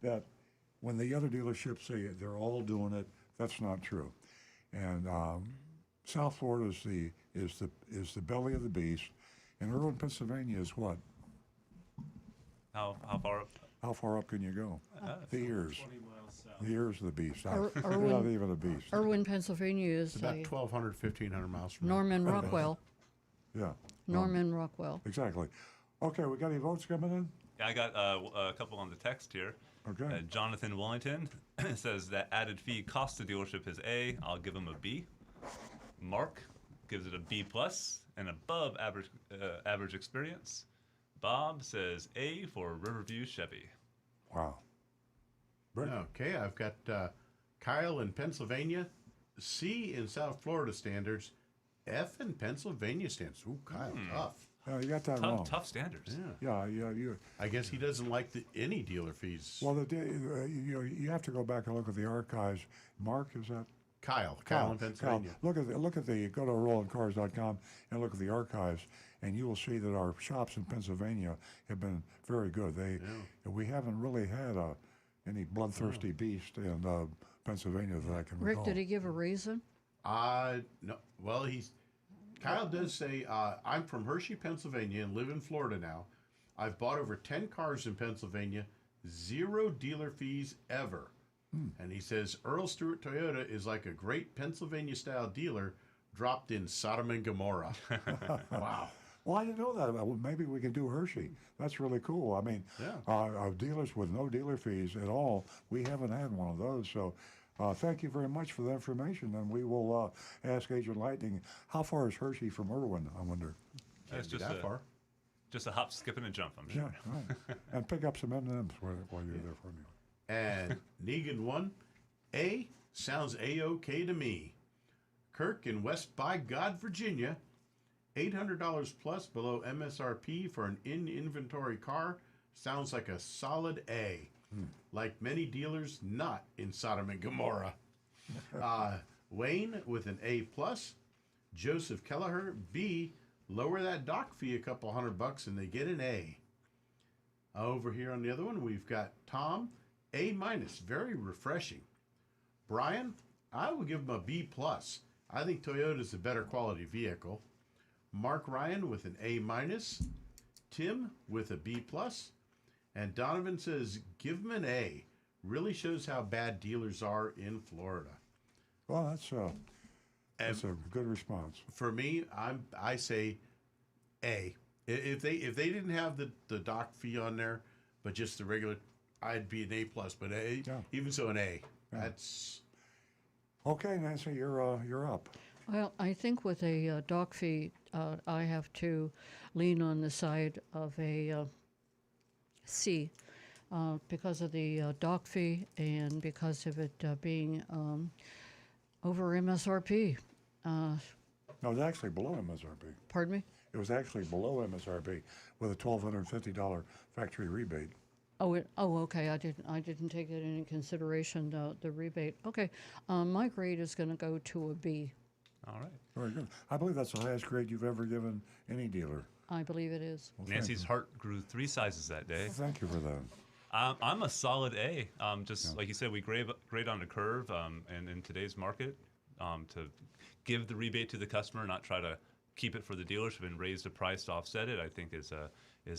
that when the other dealerships say they're all doing it, that's not true. And South Florida is the belly of the beast, and Irwin, Pennsylvania is what? How far up? How far up can you go? The ears. 20 miles south. The ears of the beast. They're Irwin- not even a beast. Irwin, Pennsylvania is It's about a 1,200, 1,500 miles from here. Norman Rockwell. Yeah. Norman Rockwell. Exactly. Okay, we got any votes coming in? Yeah, I got a couple on the text here. Okay. Jonathan Wellington says that added fee cost the dealership his A. I'll give him a B. Mark gives it a B plus and above average experience. Bob says A for Riverview Chevy. Wow. Rick? Okay, I've got Kyle in Pennsylvania, C in South Florida standards, F in Pennsylvania standards. Ooh, Kyle, tough. You got that wrong. Tough standards. Yeah. Yeah. I guess he doesn't like any dealer fees. Well, you have to go back and look at the archives. Mark, is that? Kyle in Pennsylvania. Look at go to RollandCars.com and look at the archives, and you will see that our shops in Pennsylvania have been very good. We haven't really had any bloodthirsty beast in Pennsylvania that I can recall. Rick, did he give a reason? No. Well, Kyle does say, I'm from Hershey, Pennsylvania, and live in Florida now. I've bought over 10 cars in Pennsylvania, 0 dealer fees ever. And he says, Earl Stewart Toyota is like a great Pennsylvania-style dealer dropped in Sodom and Gomorrah. Wow. Well, I didn't know that. Well, maybe we can do Hershey. That's really cool. I mean, dealers with no dealer fees at all, we haven't had one of those. So thank you very much for the information. And we will ask Agent Lightning, how far is Hershey from Irwin, I wonder? That's Can't be that far. Just a hop, skip, and a jump, I'm sure. Yeah, right. And pick up some M&Ms while you're there for me. And Negan 1, A sounds A-OK to me. Kirk in West by God, Virginia, $800 plus below MSRP for an in-inventory car sounds like a solid A. Like many dealers, not in Sodom and Gomorrah. Wayne with an A plus. Joseph Kelleher, B, lower that dock fee a couple $100 and they get an A. Over here on the other one, we've got Tom, A minus, very refreshing. Brian, I will give him a B plus. I think Toyota's a better quality vehicle. Mark Ryan with an A minus. Tim with a B plus. And Donovan says, give him an A. Really shows how bad dealers are in Florida. Well, that's a good response. For me, I say A. If they didn't have the dock fee on there, but just the regular, I'd be an A plus. But even so, an A. Yeah. That's okay. Nancy, you're up. Well, I think with a dock fee, I have to lean on the side of a C because of the dock fee and because of it being over MSRP. No, it was actually below MSRP. Pardon me? It was actually below MSRP with a $1,250 factory rebate. Okay. I didn't take that into consideration. The rebate. Okay. My grade is going to go to a B. All right. Very good. I believe that's the highest grade you've ever given any dealer. I believe it is. Well, Nancy's heart grew 3 sizes that day. well, thank you for that. I'm a solid A. Like you said, we grade on the curve, and in today's market, to give the rebate to the customer, not try to keep it for the dealership and raise the price to offset it, I think is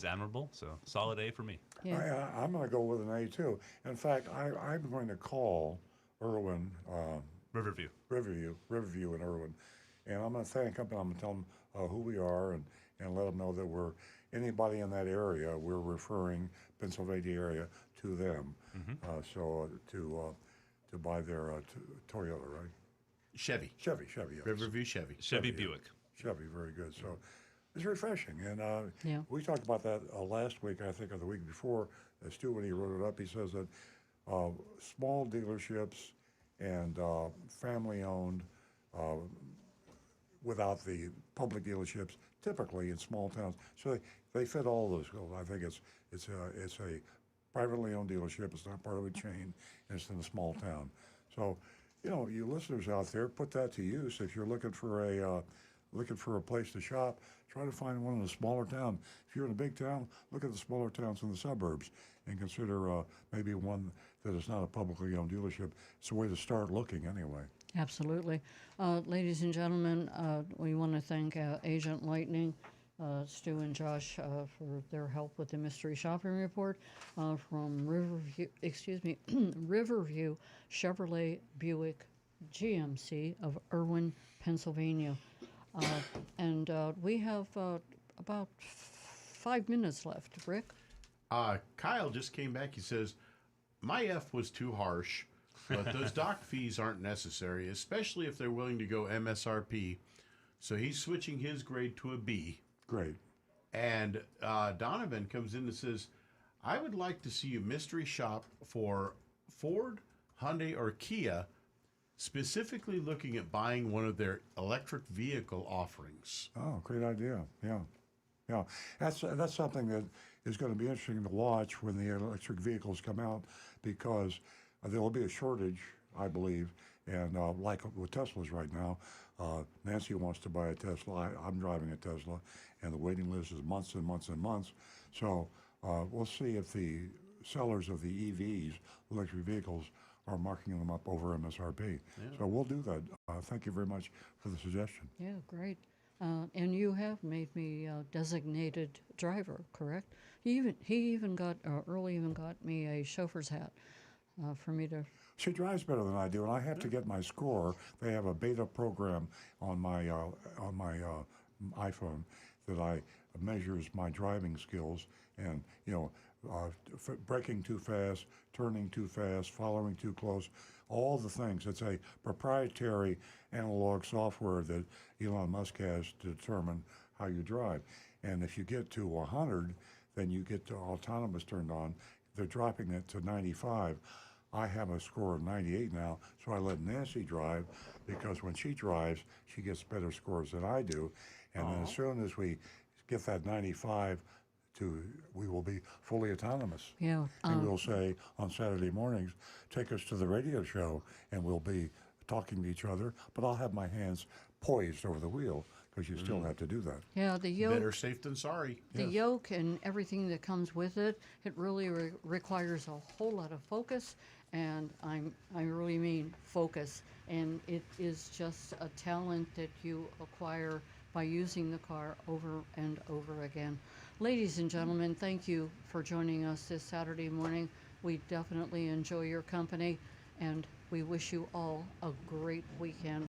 admirable. So solid A for me. Yeah. I'm going to go with an A too. In fact, I'm going to call Irwin. Riverview and Irwin. And I'm going to thank them, and I'm going to tell them who we are and let them know that we're anybody in that area, we're referring Pennsylvania area to them. So to buy their Toyota, right? Chevy. Yes. Riverview Chevy. Chevy Buick. Chevy, very good. So it's refreshing. And Yeah. we talked about that last week, I think, or the week before. Stu, when he wrote it up, he says that small dealerships and family-owned, without the public dealerships, typically in small towns. So they fit all those goals. I think it's a privately owned dealership. It's not part of a chain, and it's in a small town. So You listeners out there, put that to use. If you're looking for a place to shop, try to find one in a smaller town. If you're in a big town, look at the smaller towns in the suburbs and consider maybe one that is not a publicly owned dealership. It's a way to start looking anyway. Absolutely. Ladies and gentlemen, we want to thank Agent Lightning, Stu and Josh, for their help with the mystery shopping report from Riverview Chevrolet Buick GMC of Irwin, Pennsylvania. And we have about 5 minutes left. Rick? Kyle just came back. He says, my F was too harsh, but those dock fees aren't necessary, especially if they're willing to go MSRP. So he's switching his grade to a B. Great. And Donovan comes in and says, I would like to see you mystery shop for Ford, Hyundai, or Kia, specifically looking at buying one of their electric vehicle offerings. Oh, great idea. Yeah. Yeah. That's something that is going to be interesting to watch when the electric vehicles come out, because there will be a shortage, I believe. And like with Teslas right now, Nancy wants to buy a Tesla. I'm driving a Tesla, and the waiting list is months and months and months. So we'll see if the sellers of the EVs, electric vehicles, are marking them up over MSRP. Yeah. So we'll do that. Thank you very much for the suggestion. Yeah, great. And you have made me designated driver, correct? Earl even got me a chauffeur's hat for me to. She drives better than I do, and I have to get my score. They have a beta program on my iPhone that measures my driving skills, and braking too fast, turning too fast, following too close, all the things. It's a proprietary analog software that Elon Musk has to determine how you drive. And if you get to 100, then you get to autonomous turned on. They're dropping it to 95. I have a score of 98 now, so I let Nancy drive, because when she drives, she gets better scores than I do. And then as soon as we get that 95, we will be fully autonomous. Yeah. And we'll say on Saturday mornings, take us to the radio show, and we'll be talking to each other, but I'll have my hands poised over the wheel, because you still have to do that. Yeah, the yoke. Better safe than sorry. The yoke and everything that comes with it, it really requires a whole lot of focus, and I really mean focus. And it is just a talent that you acquire by using the car over and over again. Ladies and gentlemen, thank you for joining us this Saturday morning. We definitely enjoy your company, and we wish you all a great weekend.